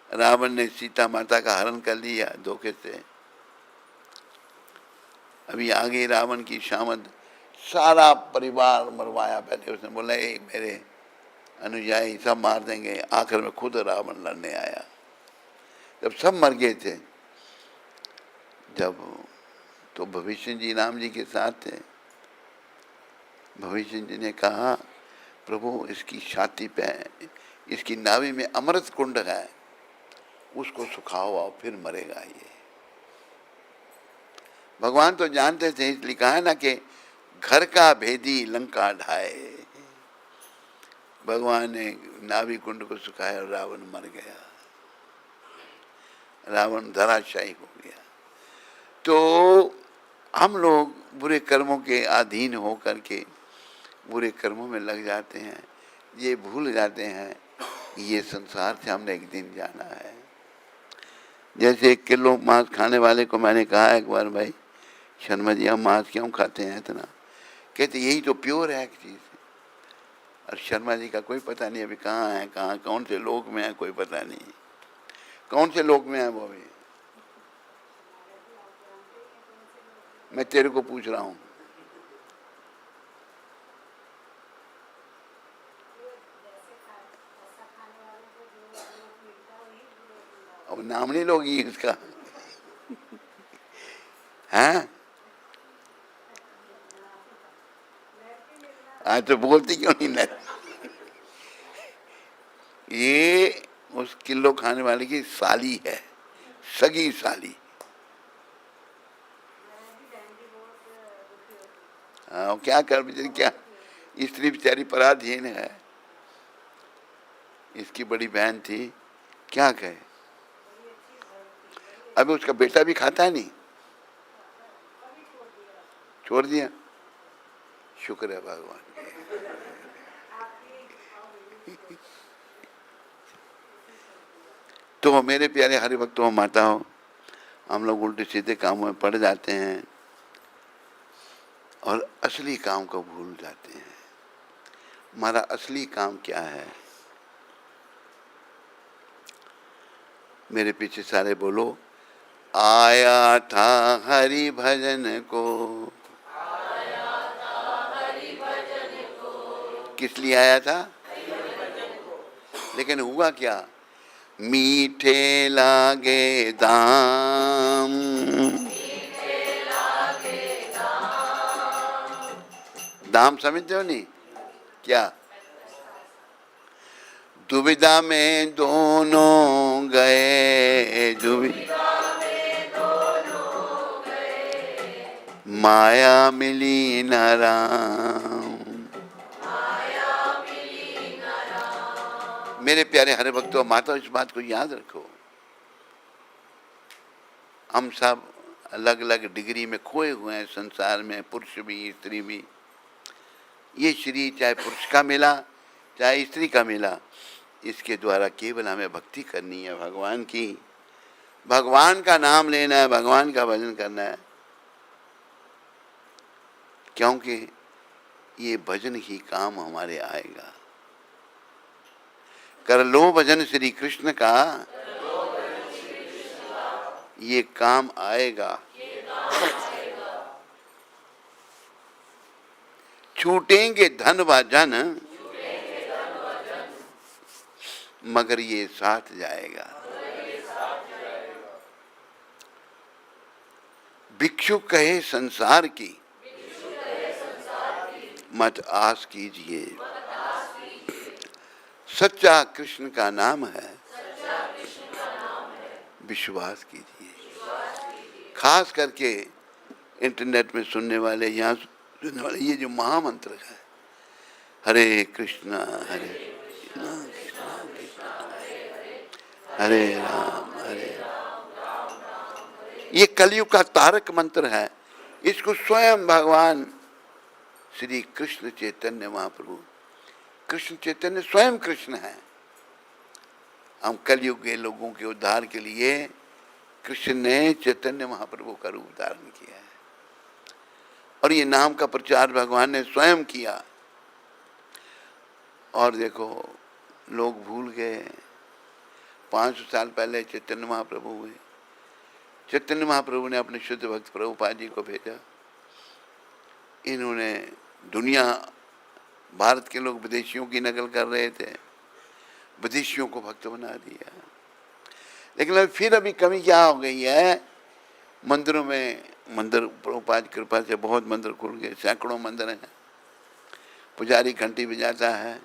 रावण ने सीता माता का हरण कर लिया धोखे से। अभी आगे रावण की शामत, सारा परिवार मरवाया। पहले उसने बोला ये मेरे अनुयायी सब मार देंगे, आखिर में खुद रावण लड़ने आया। जब सब मर गए थे, जब तो भविष्य जी राम जी के साथ थे, भविष्य जी ने कहा प्रभु इसकी छाती पे इसकी नाभि में अमृत कुंड है, उसको सुखाओ और फिर मरेगा ये। भगवान तो जानते थे, इसलिए कहा ना कि घर का भेदी लंका ढाए। भगवान ने नाभि कुंड को सुखाया और रावण मर गया, रावण धराशायी हो गया। तो हम लोग बुरे कर्मों के अधीन हो करके बुरे कर्मों में लग जाते हैं, ये भूल जाते हैं ये संसार से हमने एक दिन जाना है। जैसे 1 किलो मांस खाने वाले को मैंने कहा एक बार, भाई शर्मा जी हम मांस क्यों खाते हैं इतना, कहते यही तो प्योर है एक चीज़। और शर्मा जी का कोई पता नहीं अभी कहाँ है, कहाँ कौन से लोग में है कोई पता नहीं। कौन से लोक में है वो अभी? मैं तेरे को पूछ रहा हूँ। अब नाम नहीं लोगी इसका? हैं? आज तो बोलती क्यों नहीं ना? ये उस किलो खाने वाले की साली है, सगी साली। हाँ, क्या कर बेचारी, क्या स्त्री बेचारी पराधीन है। इसकी बड़ी बहन थी, क्या कहे। अभी उसका बेटा भी खाता है नहीं, छोड़ दिया। शुक्र है भगवान। तो मेरे प्यारे हरि भक्तों, माताओं, हम लोग उल्टे सीधे कामों में पड़ जाते हैं और असली काम को भूल जाते हैं। हमारा असली काम क्या है? मेरे पीछे सारे बोलो, आया था हरि भजन को। आया था हरि भजन को। किस लिए आया था? लेकिन हुआ क्या? मीठे लागे दाम। मीठे लागे दाम। दाम समझते हो नहीं क्या? दुविधा में दोनों गए, दुविधा में दोनों गए, माया मिली न राम। माया मिली न राम। मेरे प्यारे हरे भक्तों, माता, इस बात को याद रखो। हम सब अलग अलग डिग्री में खोए हुए हैं संसार में, पुरुष भी स्त्री भी। ये शरीर चाहे पुरुष का मिला चाहे स्त्री का मिला, इसके द्वारा केवल हमें भक्ति करनी है भगवान की। भगवान का नाम लेना है, भगवान का भजन करना है, क्योंकि ये भजन ही काम हमारे आएगा। कर लो भजन श्री कृष्ण का, ये काम आएगा। छूटेंगे धन व जन, मगर ये साथ जाएगा। भिक्षु कहे संसार की, मत आस कीजिए। सच्चा कृष्ण का नाम है, विश्वास कीजिए। खास करके इंटरनेट में सुनने वाले, यहाँ सुनने वाले, ये जो महामंत्र है, हरे कृष्णा हरे कृष्णा हरे राम हरे राम, ये कलयुग का तारक मंत्र है। इसको स्वयं भगवान श्री कृष्ण चैतन्य महाप्रभु, कृष्ण चैतन्य स्वयं कृष्ण है। हम कलयुग के लोगों के उद्धार के लिए कृष्ण ने चैतन्य महाप्रभु का रूप धारण किया है, और ये नाम का प्रचार भगवान ने स्वयं किया। और देखो, लोग भूल गए, 500 साल पहले चैतन्य महाप्रभु हुए। चैतन्य महाप्रभु ने अपने शुद्ध भक्त प्रभुपाद जी को भेजा। इन्होंने दुनिया, भारत के लोग विदेशियों की नकल कर रहे थे, विदेशियों को भक्त बना दिया। लेकिन फिर अभी कमी क्या हो गई है, मंदिरों में, मंदिर प्रभुपाद की कृपा से बहुत मंदिर खुल गए, सैकड़ों मंदिर हैं। पुजारी घंटी बजाता है,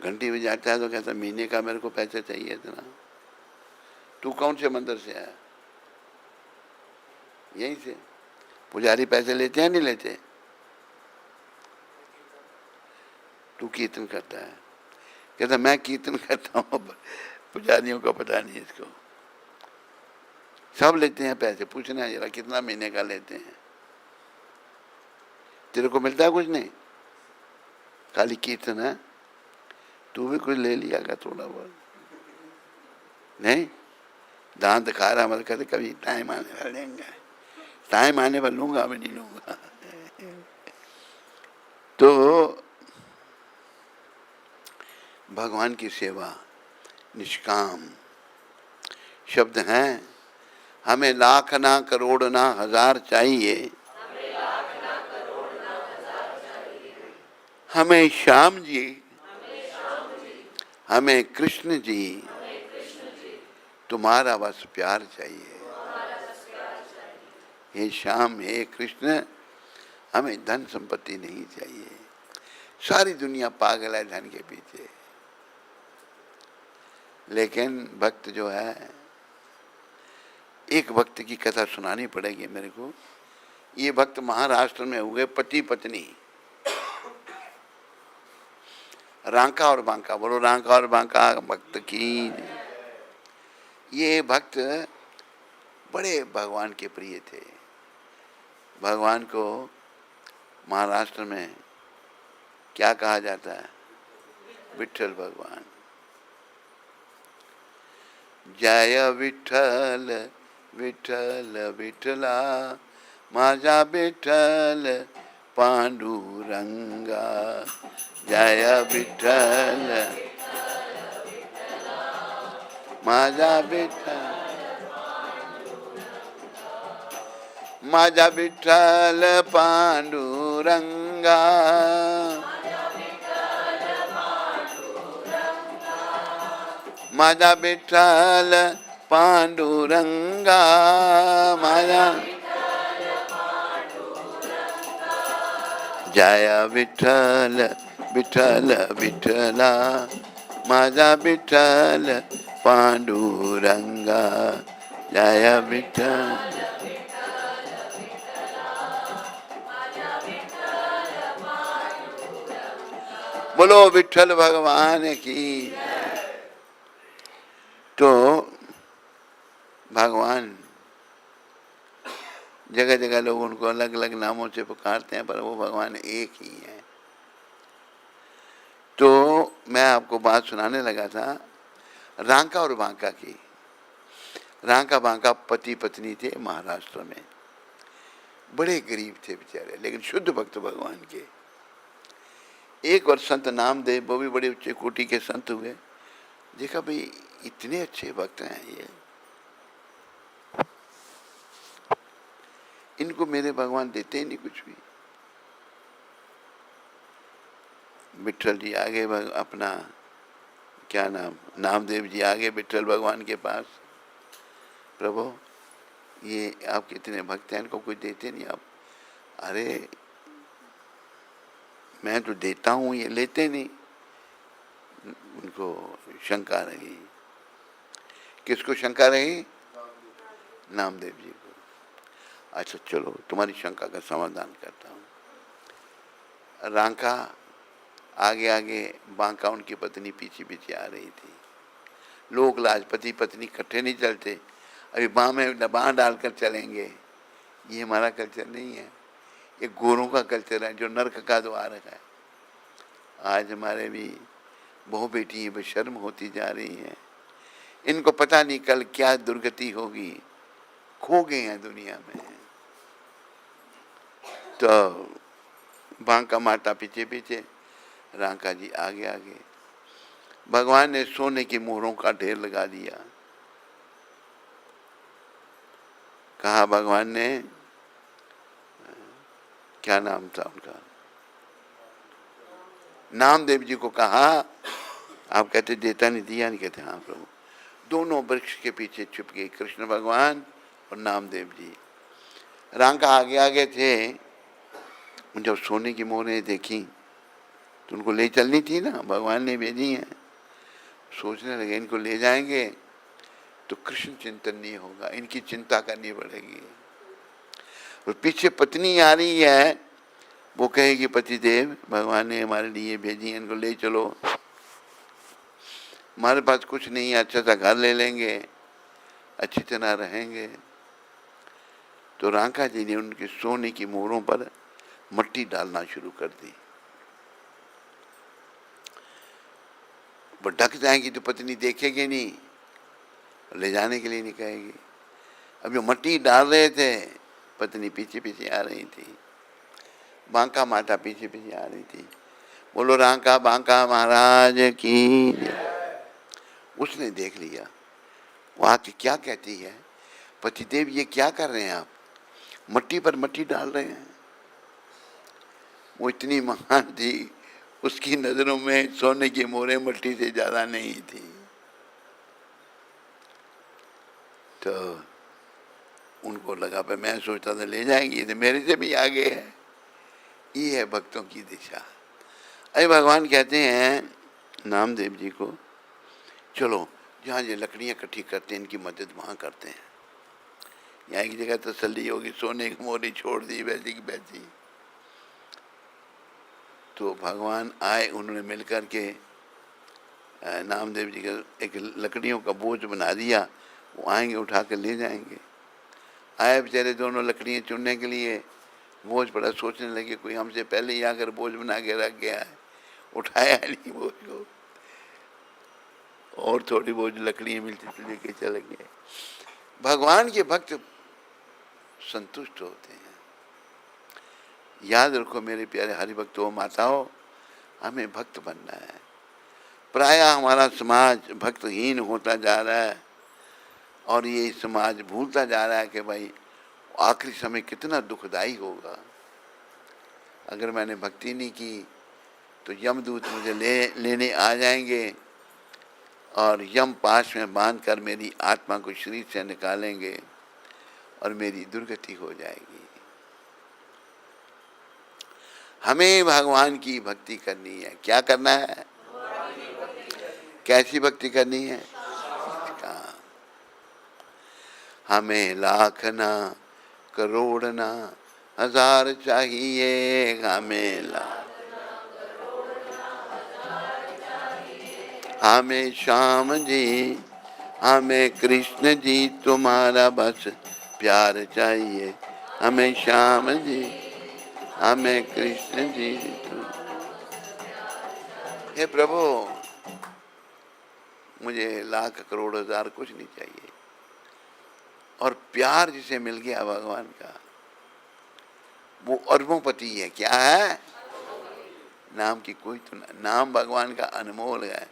घंटी बजाता है तो कहता महीने का मेरे को पैसे चाहिए इतना। तू कौन से मंदिर से आया? यहीं से। पुजारी पैसे लेते हैं नहीं लेते? तू कीर्तन करता है, कहता मैं कीर्तन करता हूँ, पुजारियों को पता नहीं इसको। सब लेते हैं पैसे, पूछना है जरा कितना महीने का लेते हैं। तेरे को मिलता है कुछ नहीं, खाली कीर्तन है। तू भी कुछ ले लिया का थोड़ा बहुत? नहीं, दांत खा रहा मतलब कहते कभी टाइम आने पर लेंगे, टाइम आने पर लूंगा, अभी नहीं लूंगा। तो भगवान की सेवा निष्काम, शब्द हैं, हमें लाख ना करोड़ ना हजार चाहिए, हमें श्याम जी, हमें कृष्ण जी, तुम्हारा बस प्यार चाहिए। हे श्याम, हे कृष्ण, हमें धन संपत्ति नहीं चाहिए। सारी दुनिया पागल है धन के पीछे, लेकिन भक्त जो है, एक भक्त की कथा सुनानी पड़ेगी मेरे को। ये भक्त महाराष्ट्र में हुए पति पत्नी, रांका और बांका। बोलो रांका और बांका भक्त की। ये भक्त बड़े भगवान के प्रिय थे। भगवान को महाराष्ट्र में क्या कहा जाता है? विठ्ठल भगवान। जय विठ्ठल विठ्ठल विठ्ठला, माझा विठ्ठल पांडुरंगा। जय विठ्ठल माझा विठ्ठल, माझा विठ्ठल पांडुरंगा। माझा विठ्ठल पांडुरंगा, माझा जय विठ्ठल विठ्ठल विठ्ठला, माझा विठ्ठल पांडुरंगा। जय विठ्ठल। बोलो विठ्ठल भगवान की। तो भगवान जगह जगह लोग उनको अलग अलग नामों से पुकारते हैं, पर वो भगवान एक ही है। तो मैं आपको बात सुनाने लगा था रांका और बांका की। रांका बांका पति पत्नी थे महाराष्ट्र में, बड़े गरीब थे बेचारे, लेकिन शुद्ध भक्त भगवान के। एक बार संत नामदेव, वो भी बड़े उच्च कोटि के संत हुए, देखा भाई इतने अच्छे भक्त हैं ये, इनको मेरे भगवान देते ही नहीं कुछ भी। विठ्ठल जी आगे अपना क्या नाम, नामदेव जी आगे विठ्ठल भगवान के पास, प्रभु ये आप कितने भक्त हैं, इनको कोई देते नहीं आप। अरे मैं तो देता हूँ, ये लेते नहीं। उनको शंका रही। किसको शंका रही? नामदेव जी को। अच्छा चलो तुम्हारी शंका का समाधान करता हूँ। रांका आगे आगे, बांका उनकी पत्नी पीछे पीछे आ रही थी। लोक लाज, पति पत्नी इकट्ठे नहीं चलते, अभी बाँ में बाँ डालकर चलेंगे, ये हमारा कल्चर नहीं है। ये गोरों का कल्चर है जो नर्क का द्वार है। आज हमारे भी बहु बेटी बेशर्म होती जा रही हैं, इनको पता नहीं कल क्या दुर्गति होगी, खो गए हैं दुनिया में। तो बांका माता पीछे पीछे, रांका जी आगे आगे। भगवान ने सोने की मोहरों का ढेर लगा दिया। कहा भगवान ने, क्या नाम था उनका, नामदेव जी को कहा, आप कहते देता नहीं, दिया नहीं, कहते हाँ प्रभु। दोनों वृक्ष के पीछे छुप गए, कृष्ण भगवान और नामदेव जी। रांका आगे आगे थे। जब सोने की मोहरें देखी तो उनको ले चलनी थी ना, भगवान ने भेजी हैं। सोचने लगे इनको ले जाएंगे तो कृष्ण चिंतन नहीं होगा, इनकी चिंता करनी पड़ेगी। और पीछे पत्नी आ रही है, वो कहेगी पतिदेव भगवान ने हमारे लिए भेजी है, इनको ले चलो, हमारे पास कुछ नहीं है, अच्छा सा घर ले लेंगे, अच्छी तरह रहेंगे। तो रांका जी ने उनके सोने की मोहरों पर मट्टी डालना शुरू कर दी। वो ढक जाएंगी तो पत्नी देखेगी नहीं, ले जाने के लिए नहीं कहेगी। अब जो मट्टी डाल रहे थे, पत्नी पीछे पीछे आ रही थी, बांका माता पीछे पीछे आ रही थी। बोलो रांका बांका महाराज की। उसने देख लिया, वो आके क्या कहती है, पतिदेव ये क्या कर रहे हैं आप, मट्टी पर मट्टी डाल रहे हैं। वो इतनी महान थी, उसकी नजरों में सोने की मोहरें मट्टी से ज्यादा नहीं थी। तो उनको लगा पे मैं सोचता था ले जाएंगी, तो मेरे से भी आगे है। ये है भक्तों की दिशा। अरे भगवान कहते हैं नामदेव जी को, चलो जहाँ ये लकड़ियाँ इकट्ठी करते हैं इनकी मदद वहाँ करते हैं। यहाँ की जगह तसल्ली होगी, सोने की मोहरी छोड़ दी वैसी की वैसी। तो भगवान आए, उन्होंने मिलकर के नामदेव जी का एक लकड़ियों का बोझ बना दिया। वो आएंगे उठा कर ले जाएंगे। आए बेचारे दोनों लकड़ियाँ चुनने के लिए, बोझ पड़ा, सोचने लगे कोई हमसे पहले ही आकर बोझ बना के रख गया है, उठाया नहीं बोझ को, और थोड़ी बहुत लकड़ियाँ मिलती तो लेके चले गए। भगवान के भक्त संतुष्ट होते हैं। याद रखो मेरे प्यारे हरिभक्तों माताओं, हमें भक्त बनना है। प्रायः हमारा समाज भक्तहीन होता जा रहा है, और ये समाज भूलता जा रहा है कि भाई आखिरी समय कितना दुखदाई होगा। अगर मैंने भक्ति नहीं की तो यमदूत मुझे लेने आ जाएंगे और यम पाश में बांध कर मेरी आत्मा को शरीर से निकालेंगे और मेरी दुर्गति हो जाएगी। हमें भगवान की भक्ति करनी है। क्या करना है? कैसी भक्ति करनी है? हमें लाख ना करोड़ ना हजार चाहिए, हमें लाख, हमें श्याम जी, हमें कृष्ण जी तुम्हारा बस प्यार चाहिए। हमें श्याम जी, हमें कृष्ण जी। हे प्रभु, मुझे लाख करोड़ हजार कुछ नहीं चाहिए, और प्यार जिसे मिल गया भगवान का वो अरबोंपति है। क्या है? नाम की कोई तो नाम भगवान का अनमोल है।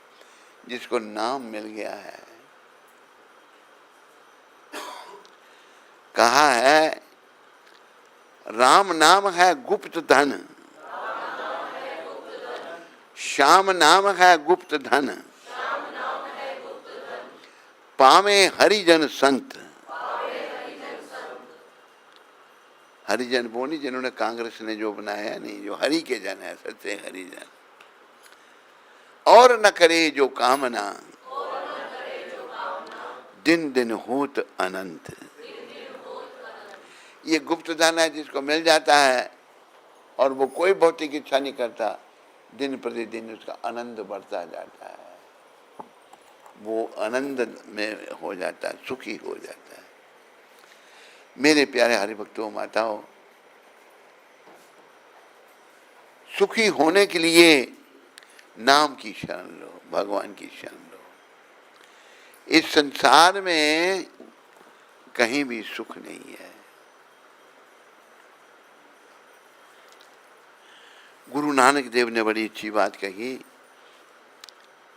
जिसको नाम मिल गया है, कहा है राम नाम है गुप्त धन, श्याम नाम है गुप्त धन, पावे हरिजन संत। हरिजन वो नहीं जिन्होंने कांग्रेस ने जो बनाया, नहीं, जो हरि के जन है, सच्चे हरिजन। और न करे जो कामना, दिन दिन होत अनंत। ये गुप्त धन है जिसको मिल जाता है और वो कोई भौतिक इच्छा नहीं करता, दिन प्रतिदिन उसका आनंद बढ़ता जाता है, वो आनंद में हो जाता है, सुखी हो जाता है। मेरे प्यारे हरिभक्तों माताओं, सुखी होने के लिए नाम की शरण लो, भगवान की शरण लो। इस संसार में कहीं भी सुख नहीं है। गुरु नानक देव ने बड़ी अच्छी बात कही,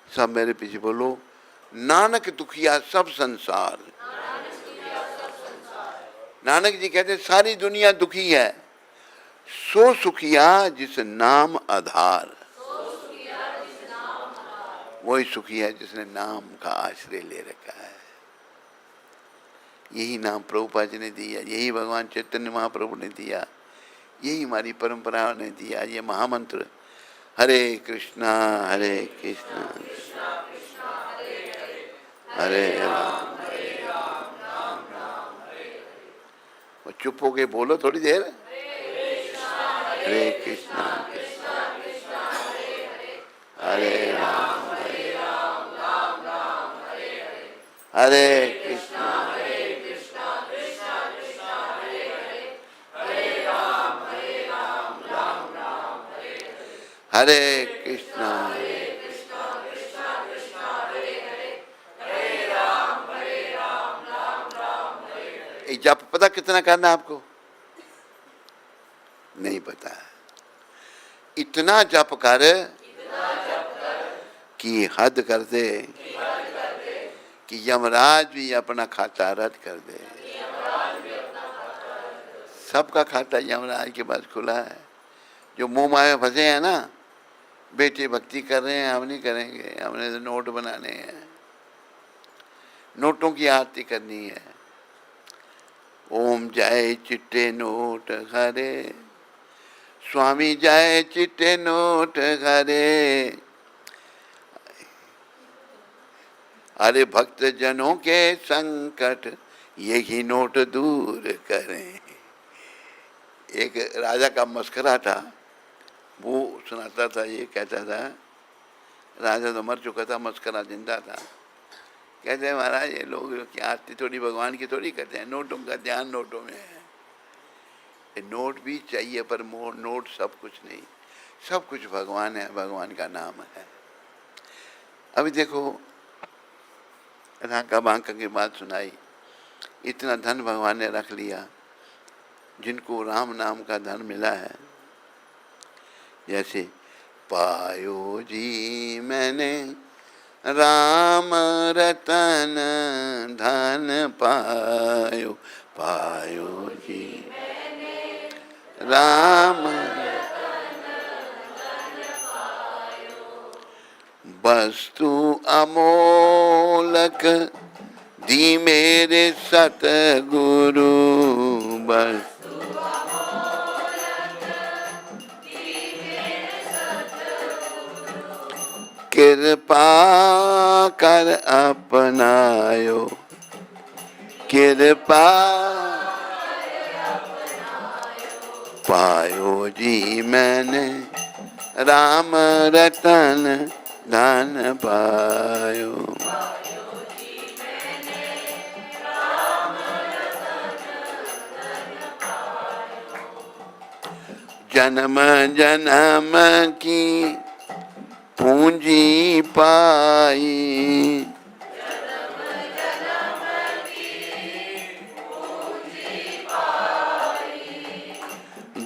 सब मेरे पीछे बोलो, नानक दुखिया सब संसार। नानक जी कहते सारी दुनिया दुखी है, सो सुखिया जिस नाम आधार। वही सुखी है जिसने नाम का आश्रय ले रखा है। यही नाम प्रभुपाद जी ने दिया, यही भगवान चैतन्य महाप्रभु ने दिया, यही हमारी परंपरा ने दिया। ये महामंत्र हरे कृष्णा हरे राम और चुप हो के बोलो थोड़ी देर, हरे कृष्णा हरे राम हरे कृष्णा हरे कृष्णा। जप पता कितना करना आपको? नहीं पता है। इतना जप कर कि हद कर दे कि यमराज भी अपना खाता रद्द कर दे। सबका खाता यमराज के पास खुला है। जो मुंह माया फंसे हैं ना, बेटे भक्ति कर रहे हैं, हम नहीं करेंगे, हमने तो नोट बनाने हैं, नोटों की आरती करनी है। ओम जय चिट्टे नोट हरे, स्वामी जय चिट्टे नोट हरे, अरे भक्त जनों के संकट यही नोट दूर करें। एक राजा का मस्करा था, वो सुनाता था, ये कहता था, राजा तो मर चुका था, मस्करा जिंदा था। कहते हैं महाराज ये लोग की आरती थोड़ी भगवान की थोड़ी करते हैं, नोटों का ध्यान नोटों में है। ये नोट भी चाहिए पर नोट सब कुछ नहीं, सब कुछ भगवान है, भगवान का नाम है। अभी देखो राका बांका की बात सुनाई, इतना धन भगवान ने रख लिया, जिनको राम नाम का धन मिला है। जैसे पायो जी मैंने राम रतन धन पायो, पायो जी राम वस्तु अमोलक दी मेरे सतगुरु, बस कृपा कर अपनायो, कृपा पायो जी मैंने राम रतन धन पायो। जन्म जन्म की पूंजी पाई,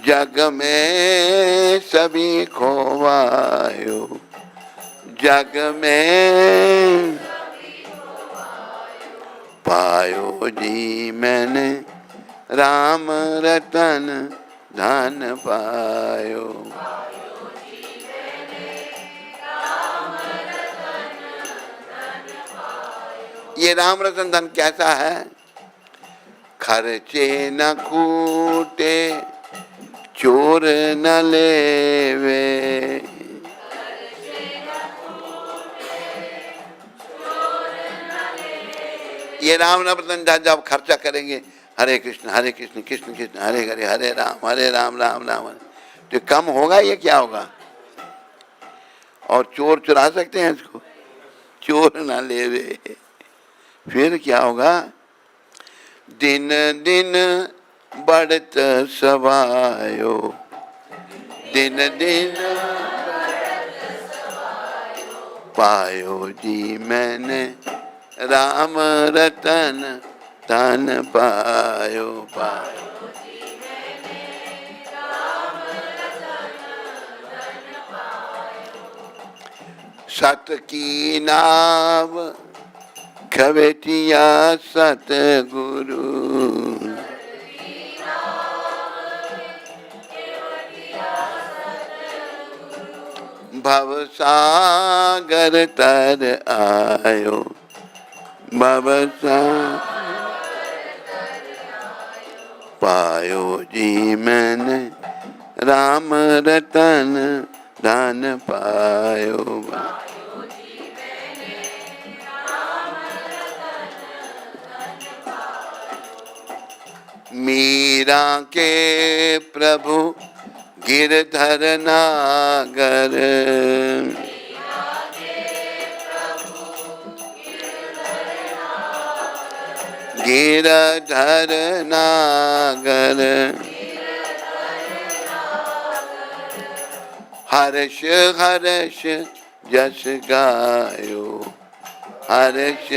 जग में सभी खोवायो, जग में पायो जी मैंने राम रतन धन पायो। ये राम रतन धन कैसा है? खर्चे न कूटे चोर न लेवे, ये राम रतन धन जब खर्चा करेंगे, हरे कृष्ण कृष्ण कृष्ण हरे हरे, हरे राम राम राम, तो कम होगा ये क्या होगा? और चोर चुरा सकते हैं इसको? चोर ना लेवे, फिर क्या होगा? दिन दिन बढ़त सवायो, दिन दिन पायो जी मैंने राम रतन धन पायो, पायो सत की नाव खवेटिया सतगुरु, भव सागर तर आयो, भव पायो जी मैंने राम रतन धन पायो। मीरा के प्रभु गिरधर नागर, गिरधर नागर, हर्ष हर्ष जस गायो, हर्ष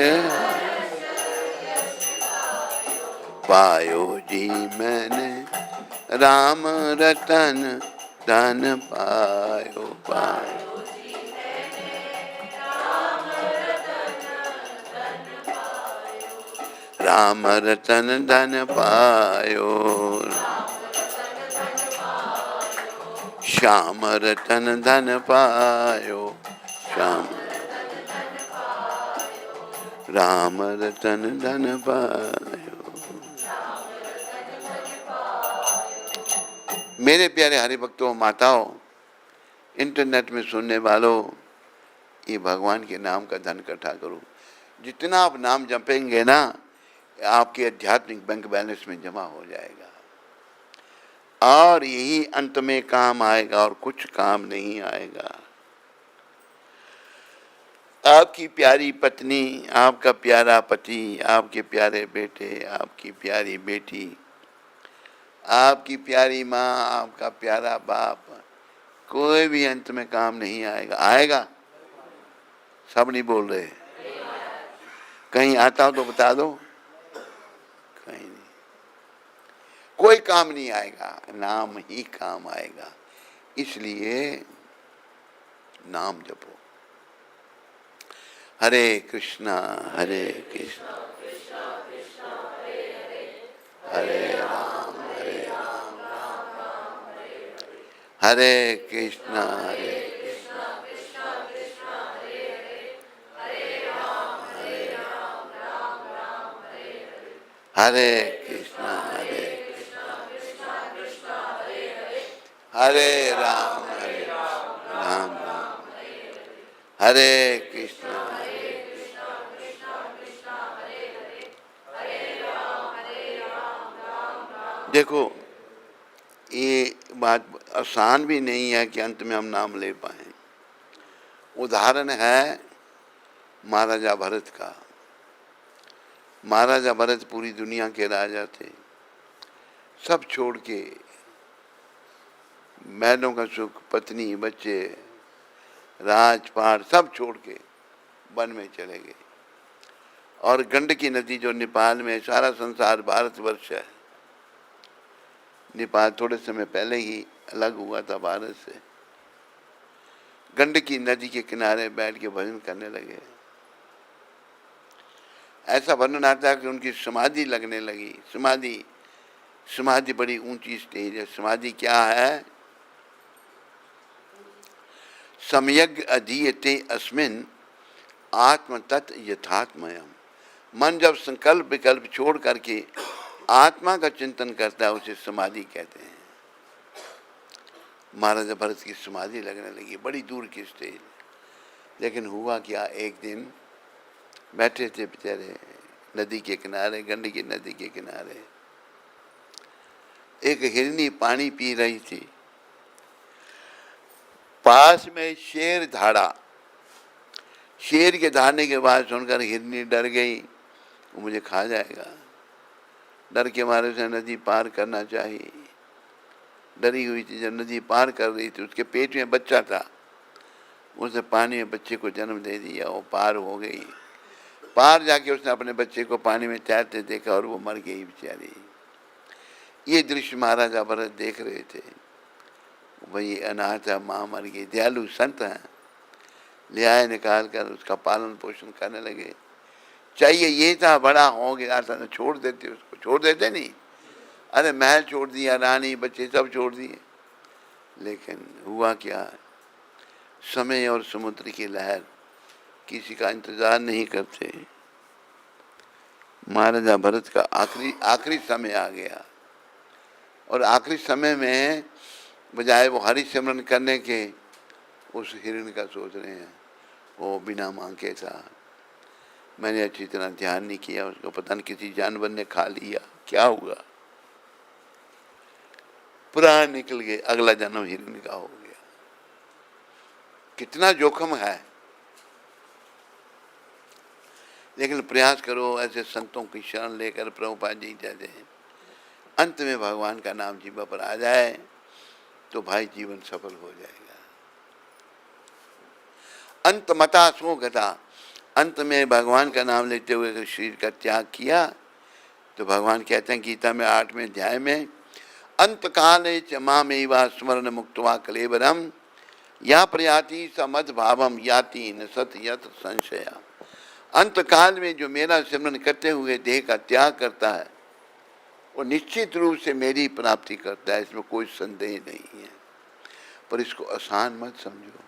पायो जी मैंने राम रतन धन पायो, पायो। राम रतन धन पायो, श्याम रतन धन पायो, श्याम राम रतन धन पायो। मेरे प्यारे हरिभक्तों, माताओं, इंटरनेट में सुनने वालों, ये भगवान के नाम का धन इकट्ठा करो। जितना आप नाम जपेंगे ना, आपके आध्यात्मिक बैंक बैलेंस में जमा हो जाएगा, और यही अंत में काम आएगा और कुछ काम नहीं आएगा। आपकी प्यारी पत्नी, आपका प्यारा पति, आपके प्यारे बेटे, आपकी प्यारी बेटी, आपकी प्यारी माँ, आपका प्यारा बाप, कोई भी अंत में काम नहीं आएगा। आएगा? सब नहीं बोल रहे। कहीं आता हो तो बता दो। कहीं नहीं, कोई काम नहीं आएगा, नाम ही काम आएगा। इसलिए नाम जपो। हरे कृष्णा हरे कृष्णा, हरे राम हरे कृष्णा हरे हरे कृष्णा हरे राम राम हरे कृष्णा। देखो, ये बात आसान भी नहीं है कि अंत में हम नाम ले पाए। उदाहरण है महाराजा भरत का। महाराजा भरत पूरी दुनिया के राजा थे। सब छोड़ के, महलों का सुख, पत्नी, बच्चे, राजपाट सब छोड़ के वन में चले गए। और गंडकी नदी जो नेपाल में, सारा संसार भारतवर्ष है। नेपाल थोड़े समय पहले ही अलग हुआ था भारत से। गंडकी नदी के किनारे बैठ के भजन करने लगे। ऐसा वर्णन आता है कि उनकी समाधि लगने लगी। समाधि बड़ी ऊंची स्टेज है। समाधि क्या है? सम्यग् अधीयते अस्मिन् आत्म तत् यथात्मयम्। मन जब संकल्प विकल्प छोड़ करके आत्मा का चिंतन करता है, उसे समाधि कहते हैं। महाराजा भरत की समाधि लगने लगी, बड़ी दूर की स्टेज। लेकिन हुआ क्या, एक दिन बैठे थे बेचारे नदी के किनारे, गंडकी नदी के किनारे। एक हिरनी पानी पी रही थी। पास में शेर धाड़ा। शेर के धाड़ने के बाद सुनकर हिरनी डर गई, वो मुझे खा जाएगा। डर के मारे उसे नदी पार करना चाहिए। डरी हुई थी। जब नदी पार कर रही थी, उसके पेट में बच्चा था। उसे पानी में बच्चे को जन्म दे दिया। वो पार हो गई। पार जाके उसने अपने बच्चे को पानी में तैरते देखा और वो मर गई बेचारी। ये दृश्य महाराजा भरत देख रहे थे। भाई अनाथ है, माँ मर गई। दयालु संत हैं, ले आए, निकाल कर उसका पालन पोषण करने लगे। चाहिए ये था, बड़ा हो गया था तो छोड़ देते उसको। छोड़ देते नहीं, अरे महल छोड़ दिया, रानी बच्चे सब छोड़ दिए। लेकिन हुआ क्या, समय और समुद्र की लहर किसी का इंतजार नहीं करते। महाराजा भरत का आखिरी समय आ गया। और आखिरी समय में बजाय वो हरि सिमरन करने के, उस हिरण का सोच रहे हैं। वो बिना मांगे था। मैंने अच्छी तरह ध्यान नहीं किया, उसको पता नहीं किसी जानवर ने खा लिया, क्या हुआ, प्राण निकल गए, अगला जन्म हिरण का हो गया। कितना जोखिम है। लेकिन प्रयास करो, ऐसे संतों की शरण लेकर, प्रभुपाद जी कहते हैं, अंत में भगवान का नाम जीवा पर आ जाए तो भाई जीवन सफल हो जाएगा। अंत मता सो गता। अंत में भगवान का नाम लेते हुए अगर शरीर का त्याग किया तो भगवान कहते हैं गीता में 8वें अध्याय में, अंत काले च मामेवा स्मरण मुक्त्वा कलेवरम या प्रयाति समद भावम याति न सत यत संशया। अंत काल में जो मेरा सिमरन करते हुए देह का त्याग करता है वो निश्चित रूप से मेरी प्राप्ति करता है, इसमें कोई संदेह नहीं है। पर इसको आसान मत समझो।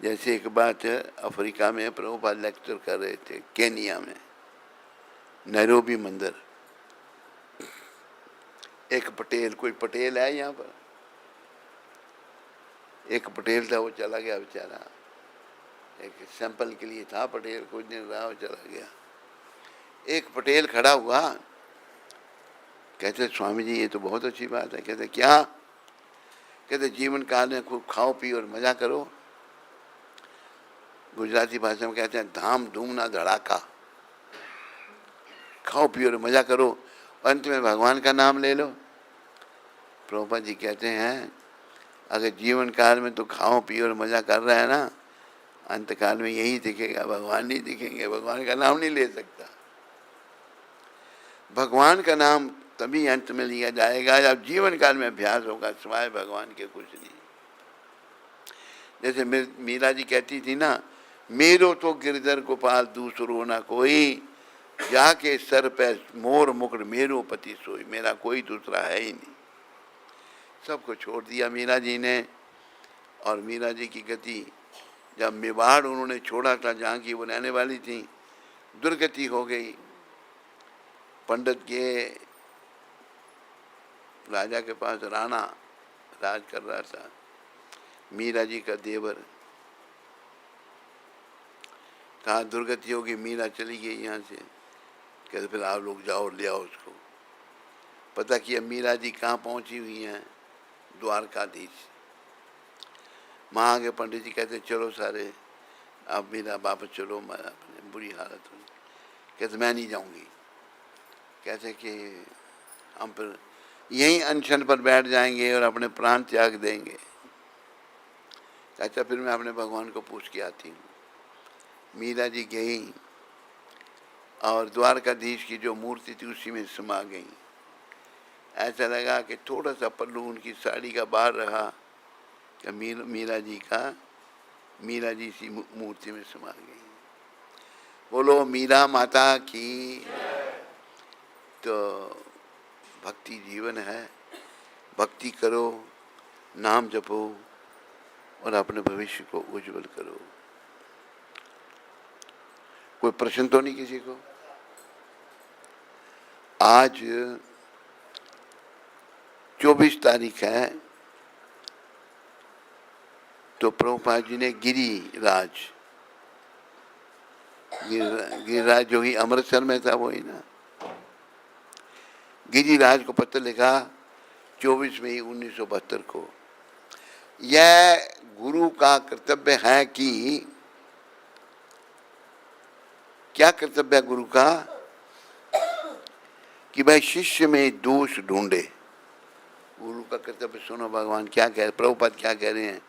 जैसे एक बात अफ्रीका में प्रभुपाद लेक्चर कर रहे थे, केनिया में नैरोबी मंदिर। एक पटेल, कोई पटेल है यहाँ पर, एक पटेल था, वो चला गया बेचारा, एक सैंपल के लिए था पटेल, कुछ दिन रहा वो चला गया। एक पटेल खड़ा हुआ, कहते स्वामी जी ये तो बहुत अच्छी बात है। कहते क्या? कहते जीवन काल में खूब खाओ पियो और मजा करो। गुजराती भाषा में कहते हैं धाम धूम ना धड़ाका, खाओ पियो और मजा करो, अंत में भगवान का नाम ले लो। प्रभुपाद जी कहते हैं अगर जीवन काल में तो खाओ पियो और मजा कर रहा है ना, अंत काल में यही दिखेगा, भगवान नहीं दिखेंगे, भगवान का नाम नहीं ले सकता। भगवान का नाम तभी अंत में लिया जाएगा जब जीवन काल में अभ्यास होगा, सिवाय भगवान के कुछ नहीं। जैसे मीरा जी कहती थी ना, मेरो तो गिरधर गोपाल दूसरो ना कोई, जाके सर पे मोर मुकुट मेरो पति सोई। मेरा कोई दूसरा है ही नहीं, सबको छोड़ दिया मीरा जी ने। और मीरा जी की गति, जब मेवाड़ उन्होंने छोड़ा था जहाँ की वो रहने वाली थी, दुर्गति हो गई। पंडित के राजा के पास राणा राज कर रहा था, मीरा जी का देवर। कहा दुर्गति होगी, मीरा चली गई यहाँ से। कहते फिर आप लोग जाओ ले आओ उसको। पता किया मीरा जी कहाँ पहुँची हुई हैं, द्वारकाधीश। वहाँ आगे पंडित जी कहते चलो सारे आप मीरा वापस चलो, अपने बुरी हालत हुई। कहते मैं नहीं जाऊँगी। कहते कि हम फिर यहीं अनशन पर बैठ जाएंगे और अपने प्राण त्याग देंगे। अच्छा फिर मैं अपने भगवान को पूछ के आती हूँ। मीरा जी गई और द्वारकाधीश की जो मूर्ति थी उसी में समा गई। ऐसा लगा कि थोड़ा सा पल्लू उनकी साड़ी का बाहर रहा कि मीरा जी इसी मूर्ति में समा गई। बोलो मीरा माता की। तो भक्ति जीवन है, भक्ति करो, नाम जपो और अपने भविष्य को उज्जवल करो। कोई प्रश्न तो नहीं किसी को? आज 24 तारीख है, तो प्रभुपाद जी ने गिरिराज जो ही अमृतसर में था वही ना, गिरिराज को पत्र लिखा 24 मई 1972 को। यह गुरु का कर्तव्य है कि, क्या कर्तव्य है गुरु का? कि भाई शिष्य में दोष ढूंढे। गुरु का कर्तव्य सुनो, भगवान क्या कह रहे, प्रभुपाद क्या कह रहे हैं।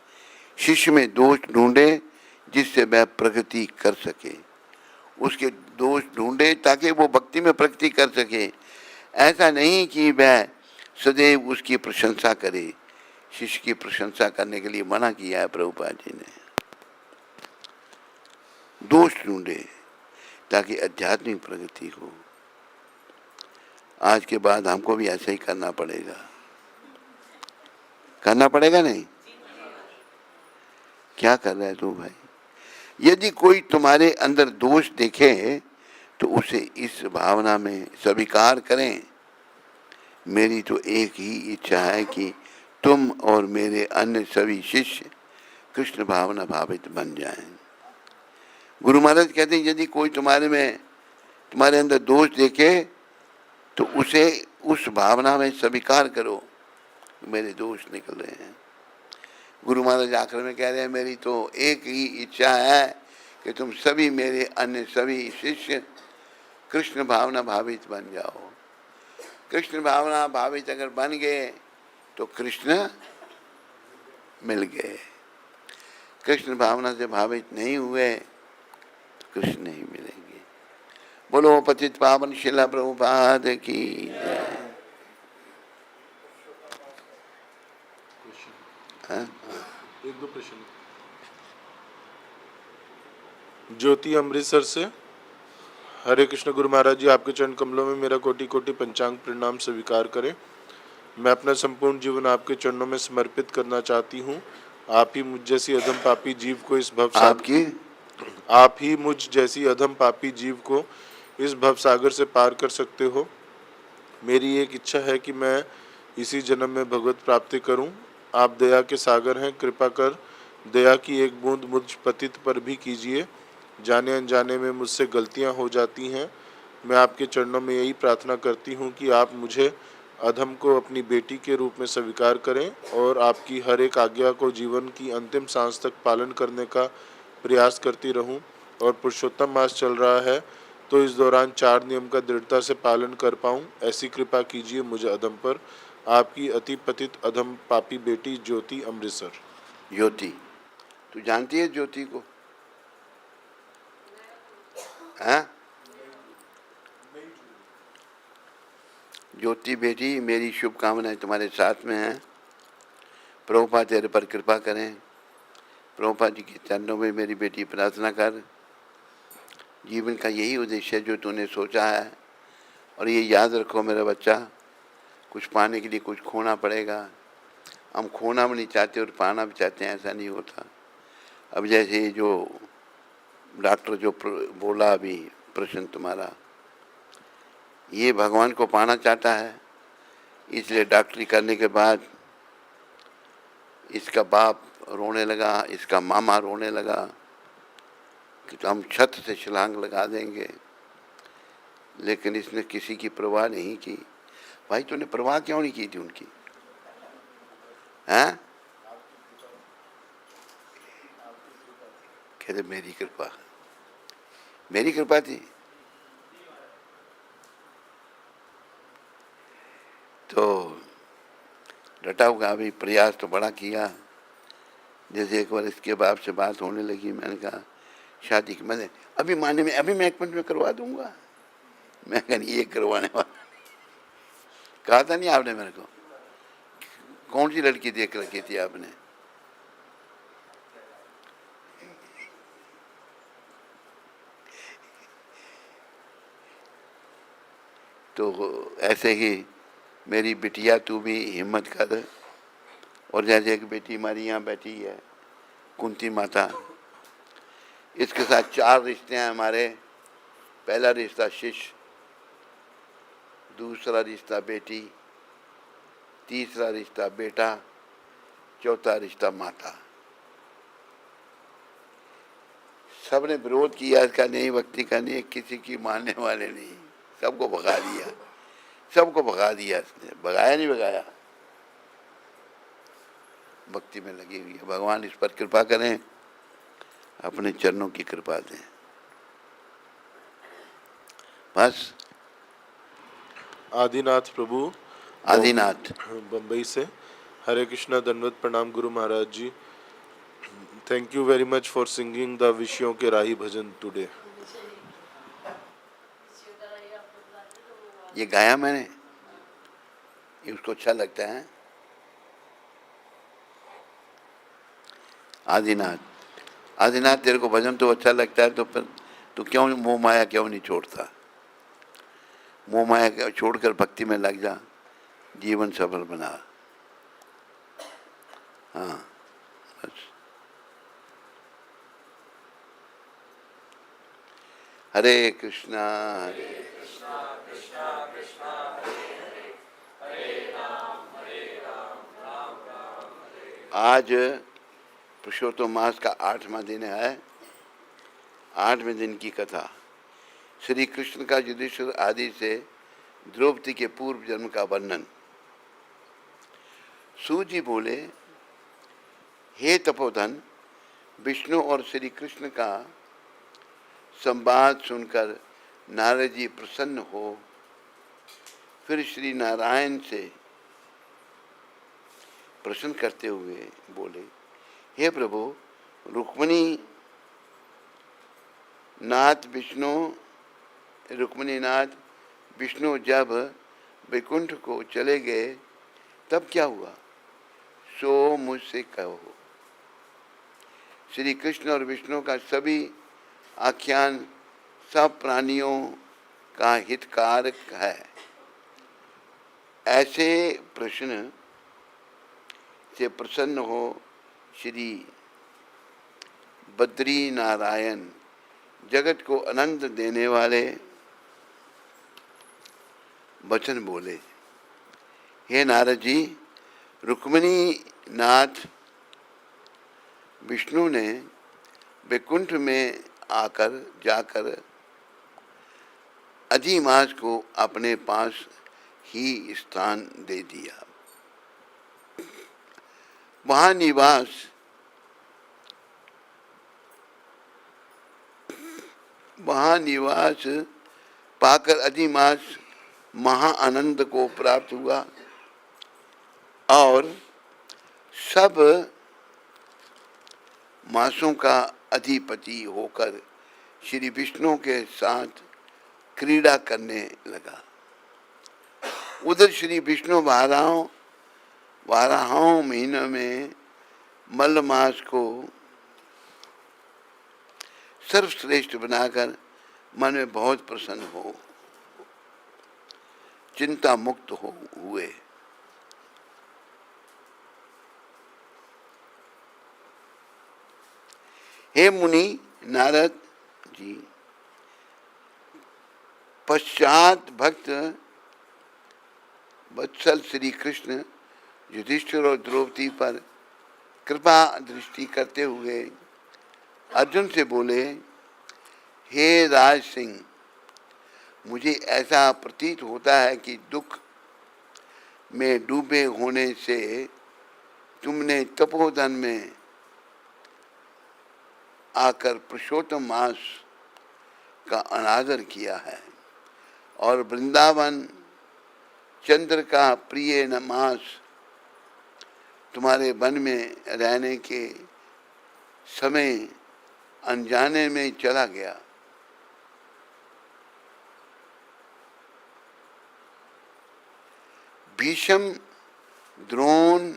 शिष्य में दोष ढूंढे जिससे वह प्रगति कर सके, उसके दोष ढूंढे ताकि वो भक्ति में प्रगति कर सके। ऐसा नहीं कि वह सदैव उसकी प्रशंसा करे। शिष्य की प्रशंसा करने के लिए मना किया है प्रभुपाद जी ने। दोष ढूंढे ताकि आध्यात्मिक प्रगति हो। आज के बाद हमको भी ऐसा ही करना पड़ेगा। करना पड़ेगा नहीं? क्या कर रहा है तू भाई? यदि कोई तुम्हारे अंदर दोष देखे तो उसे इस भावना में स्वीकार करें, मेरी तो एक ही इच्छा है कि तुम और मेरे अन्य सभी शिष्य कृष्ण भावना भावित बन जाएं। गुरु महाराज कहते हैं यदि कोई तुम्हारे अंदर दोष देखे तो उसे उस भावना में स्वीकार करो, मेरे दोष निकल रहे हैं। गुरु महाराज आखिर में कह रहे हैं मेरी तो एक ही इच्छा है कि तुम सभी मेरे अन्य सभी शिष्य कृष्ण भावना भावित बन जाओ। कृष्ण भावना भावित अगर बन गए तो कृष्ण मिल गए। कृष्ण भावना से भावित नहीं हुए तो कृष्ण नहीं मिलेंगे। बोलो पतित पावन शिला प्रभुपाद की जय। एक दो प्रश्न। ज्योति अमृतसर से। हरे कृष्ण गुरु महाराज जी, आपके चरण कमलों में मेरा कोटि कोटि पंचांग प्रणाम स्वीकार करें। मैं अपना संपूर्ण जीवन आपके चरणों में समर्पित करना चाहती हूँ। आप ही मुझ जैसी अधम पापी जीव को इस भव आपकी आप ही मुझ जैसी अधम पापी जीव को इस भव सागर से पार कर सकते हो। मेरी एक इच्छा है कि मैं इसी जन्म में भगवत प्राप्ति करूं। आप दया के सागर हैं, कृपा कर दया की एक बूंद मुझ पतित पर भी कीजिए। जाने अनजाने में मुझसे गलतियां हो जाती हैं। मैं आपके चरणों में यही प्रार्थना करती हूं कि आप मुझे अधम को अपनी बेटी के रूप में स्वीकार करें और आपकी हर एक आज्ञा को जीवन की अंतिम सांस तक पालन करने का प्रयास करती रहूं। और पुरुषोत्तम मास चल रहा है तो इस दौरान 4 नियम का दृढ़ता से पालन कर पाऊं, ऐसी कृपा कीजिए मुझे अधम पर। आपकी अति पतित अधम पापी बेटी ज्योति अमृतसर। ज्योति, तू जानती है ज्योति को? हैं? ज्योति बेटी, मेरी शुभकामनाएं तुम्हारे साथ में हैं। प्रभुपाद तेरे पर कृपा करें। प्रभुपाद जी के चरणों में मेरी बेटी प्रार्थना कर। जीवन का यही उद्देश्य है जो तूने सोचा है, और ये याद रखो मेरा बच्चा, कुछ पाने के लिए कुछ खोना पड़ेगा। हम खोना भी नहीं चाहते और पाना भी चाहते हैं, ऐसा नहीं होता। अब जैसे जो डॉक्टर जो बोला अभी प्रश्न तुम्हारा, ये भगवान को पाना चाहता है, इसलिए डॉक्टरी करने के बाद इसका बाप रोने लगा, इसका मामा रोने लगा कि तो हम छत से छलांग लगा देंगे, लेकिन इसने किसी की परवाह नहीं की। भाई तूने परवाह क्यों नहीं की थी उनकी? हैं? कहते मेरी कृपा, मेरी कृपा थी। तो डटा होगा। अभी प्रयास तो बड़ा किया। जैसे एक बार इसके बाप से बात होने लगी, मैंने कहा शादी की, मैंने अभी माने में अभी मैं 1 मिनट में करवा दूंगा। मैं कहीं ये करवाने वाला कहा था नहीं आपने मेरे को? कौन सी लड़की देख रखी थी आपने? तो ऐसे ही मेरी बिटिया तू भी हिम्मत कर। और जैसे एक बेटी हमारी यहाँ बैठी है, कुंती माता, इसके साथ 4 रिश्ते हैं हमारे। पहला रिश्ता शिष्य, दूसरा रिश्ता बेटी, तीसरा रिश्ता बेटा, चौथा रिश्ता माता। सबने विरोध किया इसका, नहीं भक्ति का नहीं, किसी की मानने वाले नहीं, सबको भगा दिया, सबको भगा दिया इसने। भगाया नहीं भगाया, भक्ति में लगी हुई है। भगवान इस पर कृपा करें, अपने चरणों की कृपा दें, बस। आदिनाथ प्रभु आदिनाथ बम्बई से। हरे कृष्णा, दंडवत प्रणाम Guru Maharaj ji. Thank you very much for singing the विषयों के राही भजन टुडे। ये गाया मैंने, ये उसको अच्छा लगता है। आदिनाथ, आदिनाथ तेरे को भजन तो अच्छा लगता है, तो फिर तू क्यों मोह माया क्यों नहीं छोड़ता? मोह माया छोड़कर भक्ति में लग जा, जीवन सफल बना। हाँ बस। हरे कृष्णा कृष्णा कृष्णा हरे राम राम राम हरे। आज पुरुषोत्तम मास का 8वां दिन है। 8वें दिन की कथा, श्री कृष्ण का युधिष्ठिर आदि से द्रौपदी के पूर्व जन्म का वर्णन। सूत जी बोले, हे तपोधन, विष्णु और श्री कृष्ण का संवाद सुनकर नारद जी प्रसन्न हो फिर श्री नारायण से प्रश्न करते हुए बोले, हे प्रभु, रुक्मिणी नाथ विष्णु जब वैकुंठ को चले गए तब क्या हुआ, सो मुझसे कहो। श्री कृष्ण और विष्णु का सभी आख्यान सब प्राणियों का हितकारक है। ऐसे प्रश्न से प्रसन्न हो श्री बद्री नारायण जगत को आनंद देने वाले वचन बोले। हे नारद जी, रुक्मिणी नाथ विष्णु ने वैकुंठ में जाकर अधिमास को अपने पास ही स्थान दे दिया। वहाँ निवास पाकर अधिमास महा आनंद को प्राप्त हुआ और सब मासों का अधिपति होकर श्री विष्णु के साथ क्रीड़ा करने लगा। उधर श्री विष्णु बारहों महीनों में मल्ल मास को सर्वश्रेष्ठ बनाकर मन में बहुत प्रसन्न हो चिंता मुक्त हुए। हे मुनि नारद जी, पश्चात भक्त वत्सल श्री कृष्ण युधिष्ठिर और द्रौपदी पर कृपा दृष्टि करते हुए अर्जुन से बोले, हे राज सिंह, मुझे ऐसा प्रतीत होता है कि दुख में डूबे होने से तुमने तपोधन में आकर पुरुषोत्तम मास का अनादर किया है और वृंदावन चंद्र का प्रिय मास तुम्हारे वन में रहने के समय अनजाने में चला गया। भीष्म, द्रोण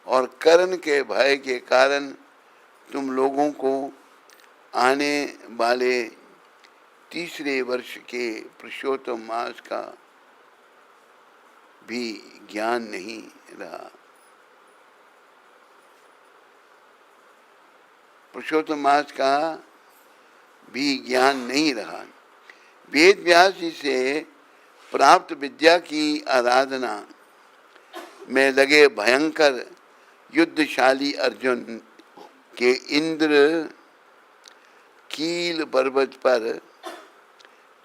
और कर्ण के भय के कारण तुम लोगों को आने वाले तीसरे वर्ष के पुरुषोत्तम मास का भी ज्ञान नहीं रहा। पुरुषोत्तम मास का भी ज्ञान नहीं रहा। वेद व्यास जी से प्राप्त विद्या की आराधना में लगे भयंकर युद्धशाली अर्जुन के इंद्र कील पर्वत पर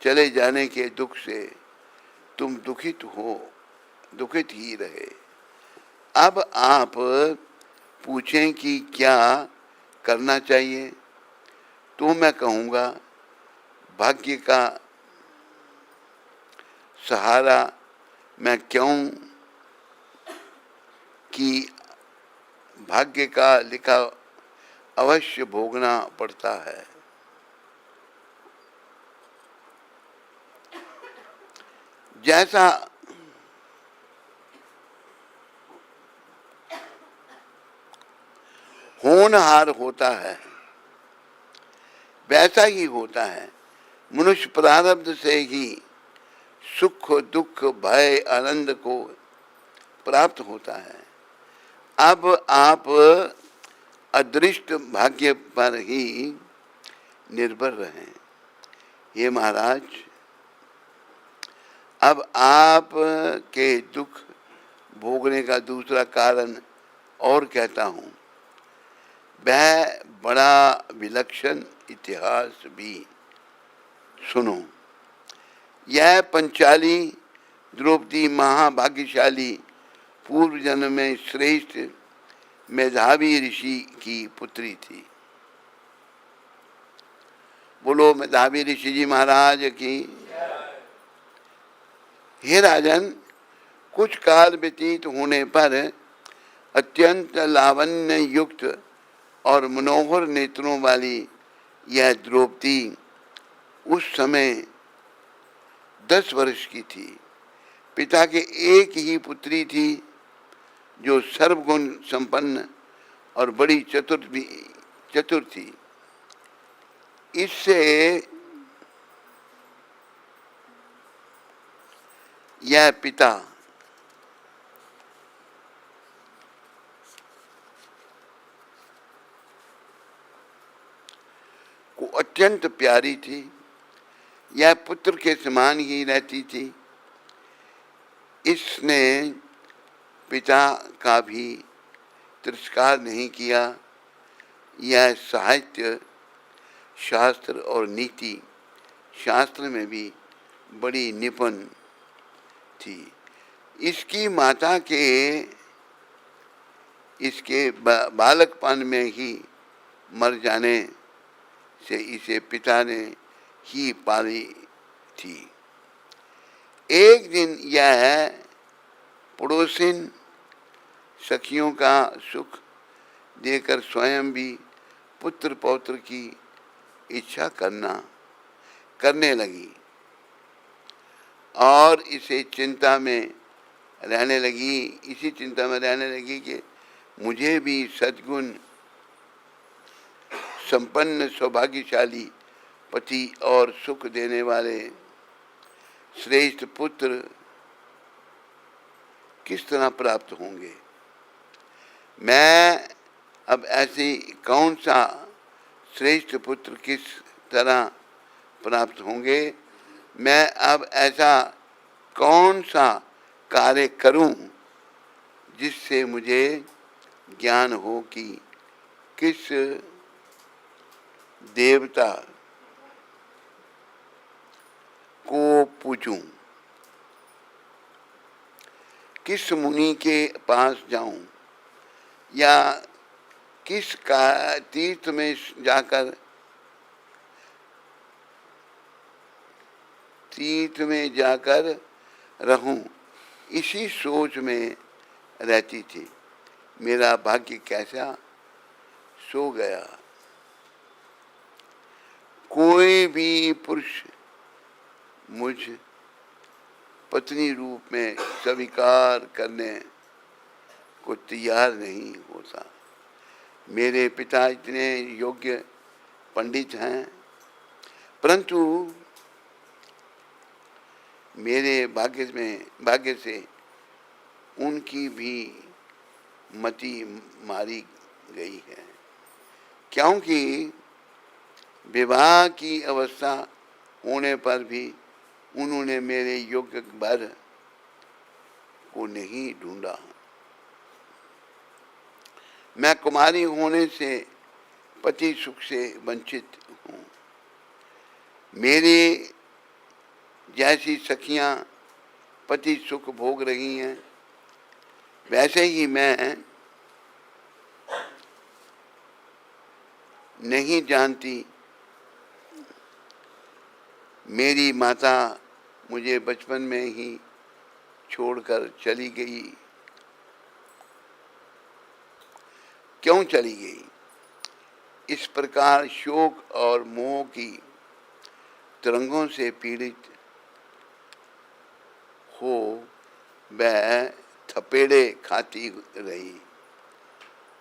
चले जाने के दुख से तुम दुखित ही रहे। अब आप पूछें कि क्या करना चाहिए, तो मैं कहूँगा भाग्य का सहारा मैं क्यों कि भाग्य का लिखा अवश्य भोगना पड़ता है। जैसा होनहार होता है वैसा ही होता है। मनुष्य प्रारब्ध से ही सुख दुख भय आनंद को प्राप्त होता है। अब आप अदृष्ट भाग्य पर ही निर्भर रहें। ये महाराज, अब आप के दुख भोगने का दूसरा कारण और कहता हूँ। वह बड़ा विलक्षण इतिहास भी सुनो। यह पंचाली द्रौपदी महाभाग्यशाली पूर्व जन्म में श्रेष्ठ मेधावी ऋषि की पुत्री थी। बोलो मेधावी ऋषि जी महाराज की। हे राजन, कुछ काल व्यतीत होने पर अत्यंत लावण्य युक्त और मनोहर नेत्रों वाली यह द्रौपदी उस समय 10 वर्ष की थी। पिता के एक ही पुत्री थी जो सर्वगुण संपन्न और बड़ी चतुर थी। इससे यह पिता को अत्यंत प्यारी थी। यह पुत्र के समान ही रहती थी। इसने पिता का भी तिरस्कार नहीं किया। यह साहित्य शास्त्र और नीति शास्त्र में भी बड़ी निपुण थी। इसकी माता के इसके बालकपन में ही मर जाने से इसे पिता ने ही पाली थी। एक दिन यह पड़ोसिन सखियों का सुख देकर स्वयं भी पुत्र पौत्र की इच्छा करने लगी और इसी चिंता में रहने लगी कि मुझे भी सद्गुण संपन्न सौभाग्यशाली पति और सुख देने वाले श्रेष्ठ पुत्र किस तरह प्राप्त होंगे। मैं अब ऐसी कौन सा श्रेष्ठ पुत्र किस तरह प्राप्त होंगे। मैं अब ऐसा कौन सा कार्य करूं जिससे मुझे ज्ञान हो कि किस देवता को पूजूं, किस मुनि के पास जाऊं या किस का तीर्थ में जाकर रहूं, इसी सोच में रहती थी। मेरा भाग्य कैसा सो गया। कोई भी पुरुष मुझ पत्नी रूप में स्वीकार करने को तैयार नहीं होता। मेरे पिता इतने योग्य पंडित हैं, परंतु मेरे भाग्य से उनकी भी मति मारी गई है, क्योंकि विवाह की अवस्था होने पर भी उन्होंने मेरे योग्य वर को नहीं ढूंढा। मैं कुमारी होने से पति सुख से वंचित हूँ। मेरे जैसी सखियां पति सुख भोग रही हैं, वैसे ही मैं नहीं जानती। मेरी माता मुझे बचपन में ही छोड़कर चली गई। क्यों चली गई? इस प्रकार शोक और मोह की तरंगों से पीड़ित हो वह थपेड़े खाती रही।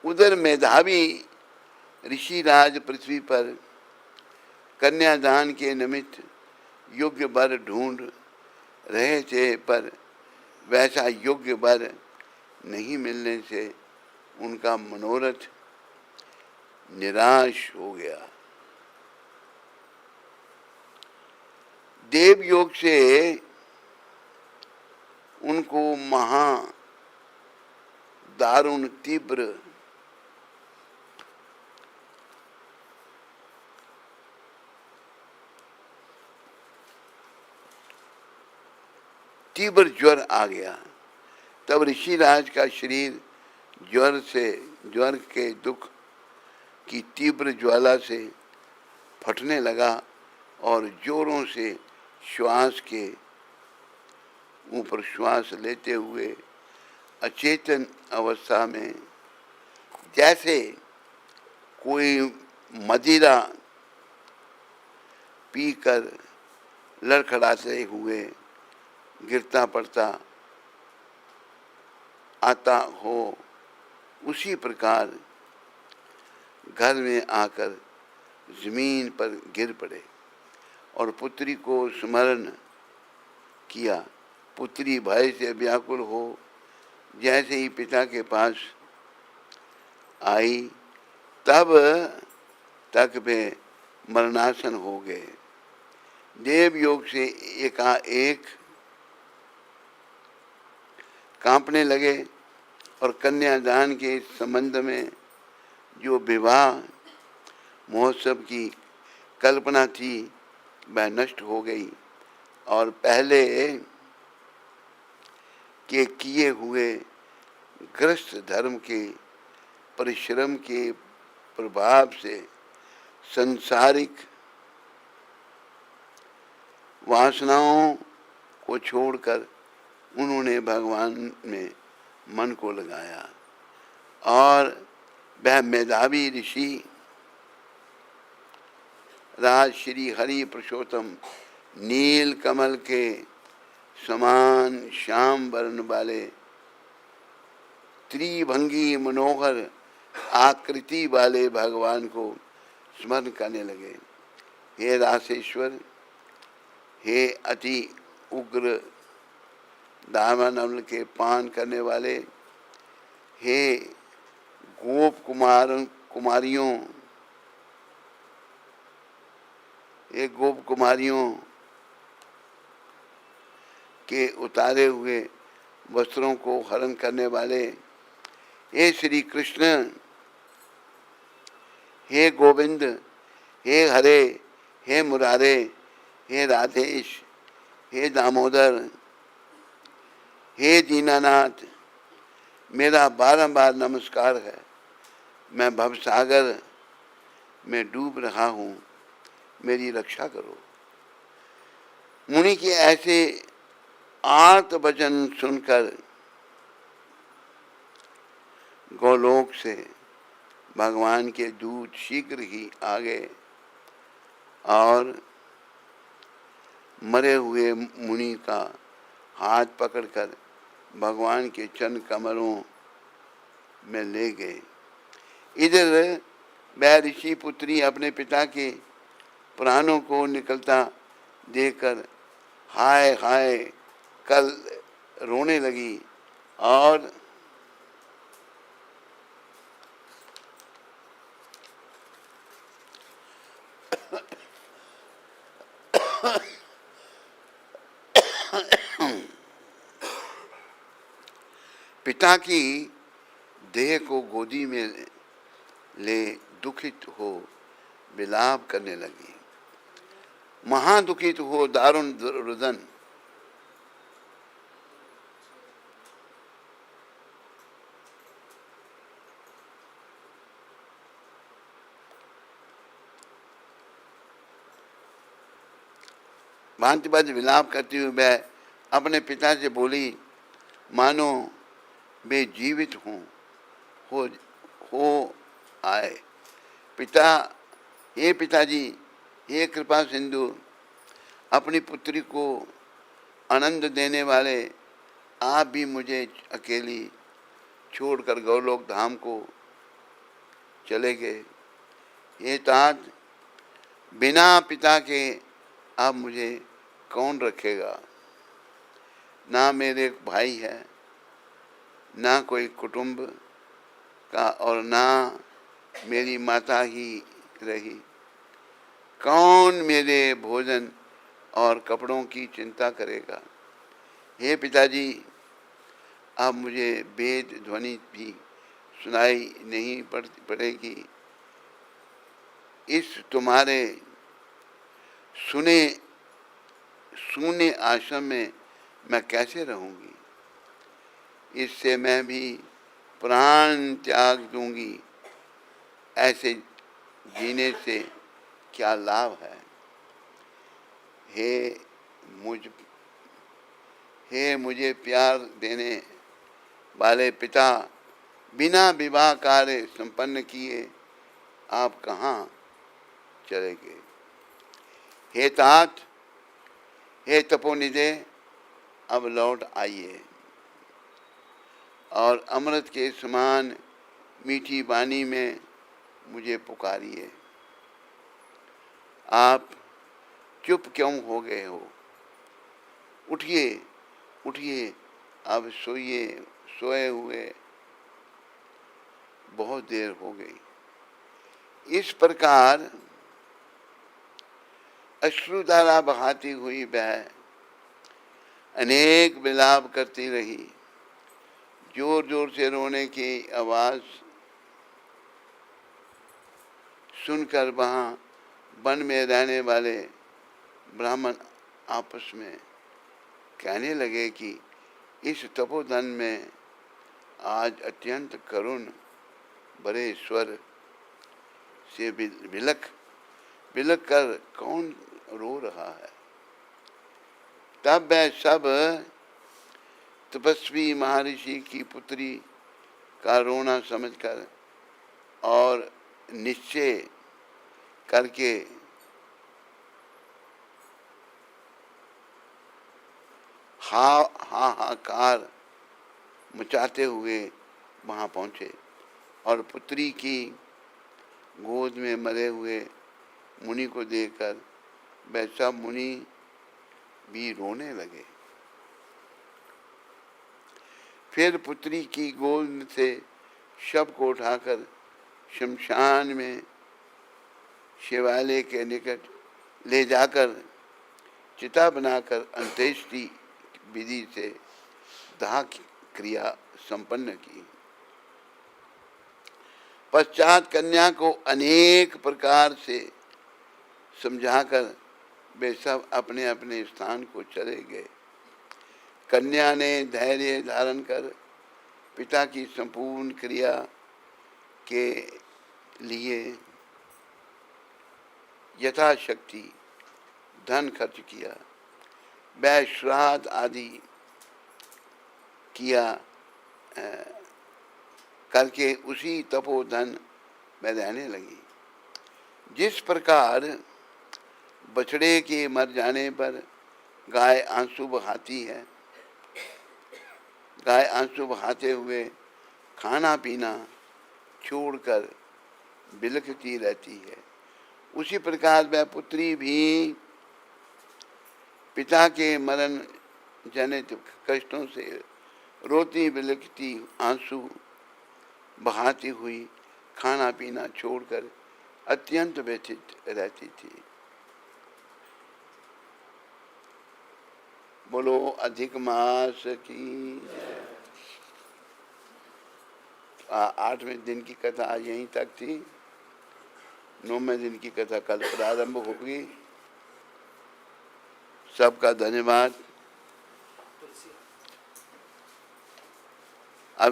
उधर मेधावी ऋषिराज पृथ्वी पर कन्यादान के निमित्त योग्य वर ढूंढ रहे थे, पर वैसा योग्य वर नहीं मिलने से उनका मनोरथ निराश हो गया। देवयोग से उनको महा दारुण तीव्र ज्वर आ गया। तब ऋषिराज का शरीर ज्वर के दुख की तीव्र ज्वाला से फटने लगा और जोरों से श्वास के ऊपर श्वास लेते हुए अचेतन अवस्था में जैसे कोई मदिरा पीकर लड़खड़ाते हुए गिरता पड़ता आता हो, उसी प्रकार घर में आकर जमीन पर गिर पड़े और पुत्री को स्मरण किया। पुत्री भय से व्याकुल हो जैसे ही पिता के पास आई, तब तक वे मरणासन हो गए। देव योग से एकाएक कांपने लगे और कन्यादान के संबंध में जो विवाह महोत्सव की कल्पना थी वह नष्ट हो गई और पहले के किए हुए गृहस्थ धर्म के परिश्रम के प्रभाव से संसारिक वासनाओं को छोड़कर उन्होंने भगवान में मन को लगाया और वह मेधावी ऋषि राज श्री हरि पुरुषोत्तम नील कमल के समान श्याम वर्ण वाले त्रिभंगी मनोहर आकृति वाले भगवान को स्मरण करने लगे। हे रासेश्वर, हे अति उग्र दावानल के पान करने वाले, हे गोप कुमारियों के उतारे हुए वस्त्रों को हरण करने वाले, हे श्री कृष्ण, हे गोविंद, हे हरे, हे मुरारे, हे राधेश, हे दामोदर, हे दीनानाथ, मेरा बारंबार नमस्कार है। मैं भवसागर में डूब रहा हूँ, मेरी रक्षा करो। मुनि के ऐसे आर्त वचन सुनकर गोलोक से भगवान के दूत शीघ्र ही आ गए और मरे हुए मुनि का हाथ पकड़कर भगवान के चरण कमलों में ले गए। इधर वह ऋषि पुत्री अपने पिता के प्राणों को निकलता देखकर हाय हाय कल रोने लगी और पिता की देह को गोदी में ले दुखित हो विलाप करने लगी। महादुखित हो दारुण रुदन भांति भांति विलाप करती हुई वह अपने पिता से बोली, मानो वे जीवित हो आए। पिता, हे पिताजी, हे कृपा सिंधु, अपनी पुत्री को आनंद देने वाले, आप भी मुझे अकेली छोड़कर गौलोक धाम को चले गए। ये तात, बिना पिता के अब मुझे कौन रखेगा? ना मेरे भाई है, ना कोई कुटुंब का और ना मेरी माता ही रही। कौन मेरे भोजन और कपड़ों की चिंता करेगा? हे पिताजी, अब मुझे वेद ध्वनि भी सुनाई नहीं पड़ेगी। इस तुम्हारे सुने आश्रम में मैं कैसे रहूंगी? इससे मैं भी प्राण त्याग दूंगी। ऐसे जीने से क्या लाभ है? हे मुझे प्यार देने वाले पिता, बिना विवाह कार्य संपन्न किए आप कहाँ चले गए? हे तात, हे तपोनिधे, अब लौट आइए और अमृत के समान मीठी वाणी में मुझे पुकारिए। आप चुप क्यों हो गए हो? उठिए, उठिए, अब सोइए, सोए हुए बहुत देर हो गई। इस प्रकार अश्रुधारा बहाती हुई वह अनेक विलाप करती रही। जोर जोर से रोने की आवाज सुनकर वहां वन में रहने वाले ब्राह्मण आपस में कहने लगे कि इस तपोधन में आज अत्यंत करुण बड़े स्वर से बिलख बिलख कर कौन रो रहा है। तब वह सब तपस्वी महर्षि की पुत्री का रोना समझकर और निश्चय करके हाहाकार मचाते हुए वहां पहुंचे और पुत्री की गोद में मरे हुए मुनि को देखकर वैसा मुनि भी रोने लगे। फिर पुत्री की गोद से शव को उठाकर शमशान में शिवालय के निकट ले जाकर चिता बनाकर अंत्येष्टि विधि से दाह क्रिया संपन्न की। पश्चात कन्या को अनेक प्रकार से समझाकर वे सब अपने अपने स्थान को चले गए। कन्या ने धैर्य धारण कर पिता की संपूर्ण क्रिया के लिए यथाशक्ति धन खर्च किया। वह श्राद्ध आदि किया करके उसी तपोधन में रहने लगी। जिस प्रकार बछड़े के मर जाने पर गाय आंसू बहाती है, गाय आंसू बहाते हुए खाना पीना छोड़कर बिलखती रहती है, उसी प्रकार वह पुत्री भी पिता के मरण जनित कष्टों से रोती बिलखती आंसू बहाती हुई खाना पीना छोड़कर अत्यंत व्यथित रहती थी। बोलो अधिक मास की। 8वें दिन की कथा आज यहीं तक थी। 9वें दिन की कथा कल प्रारंभ होगी। सबका धन्यवाद।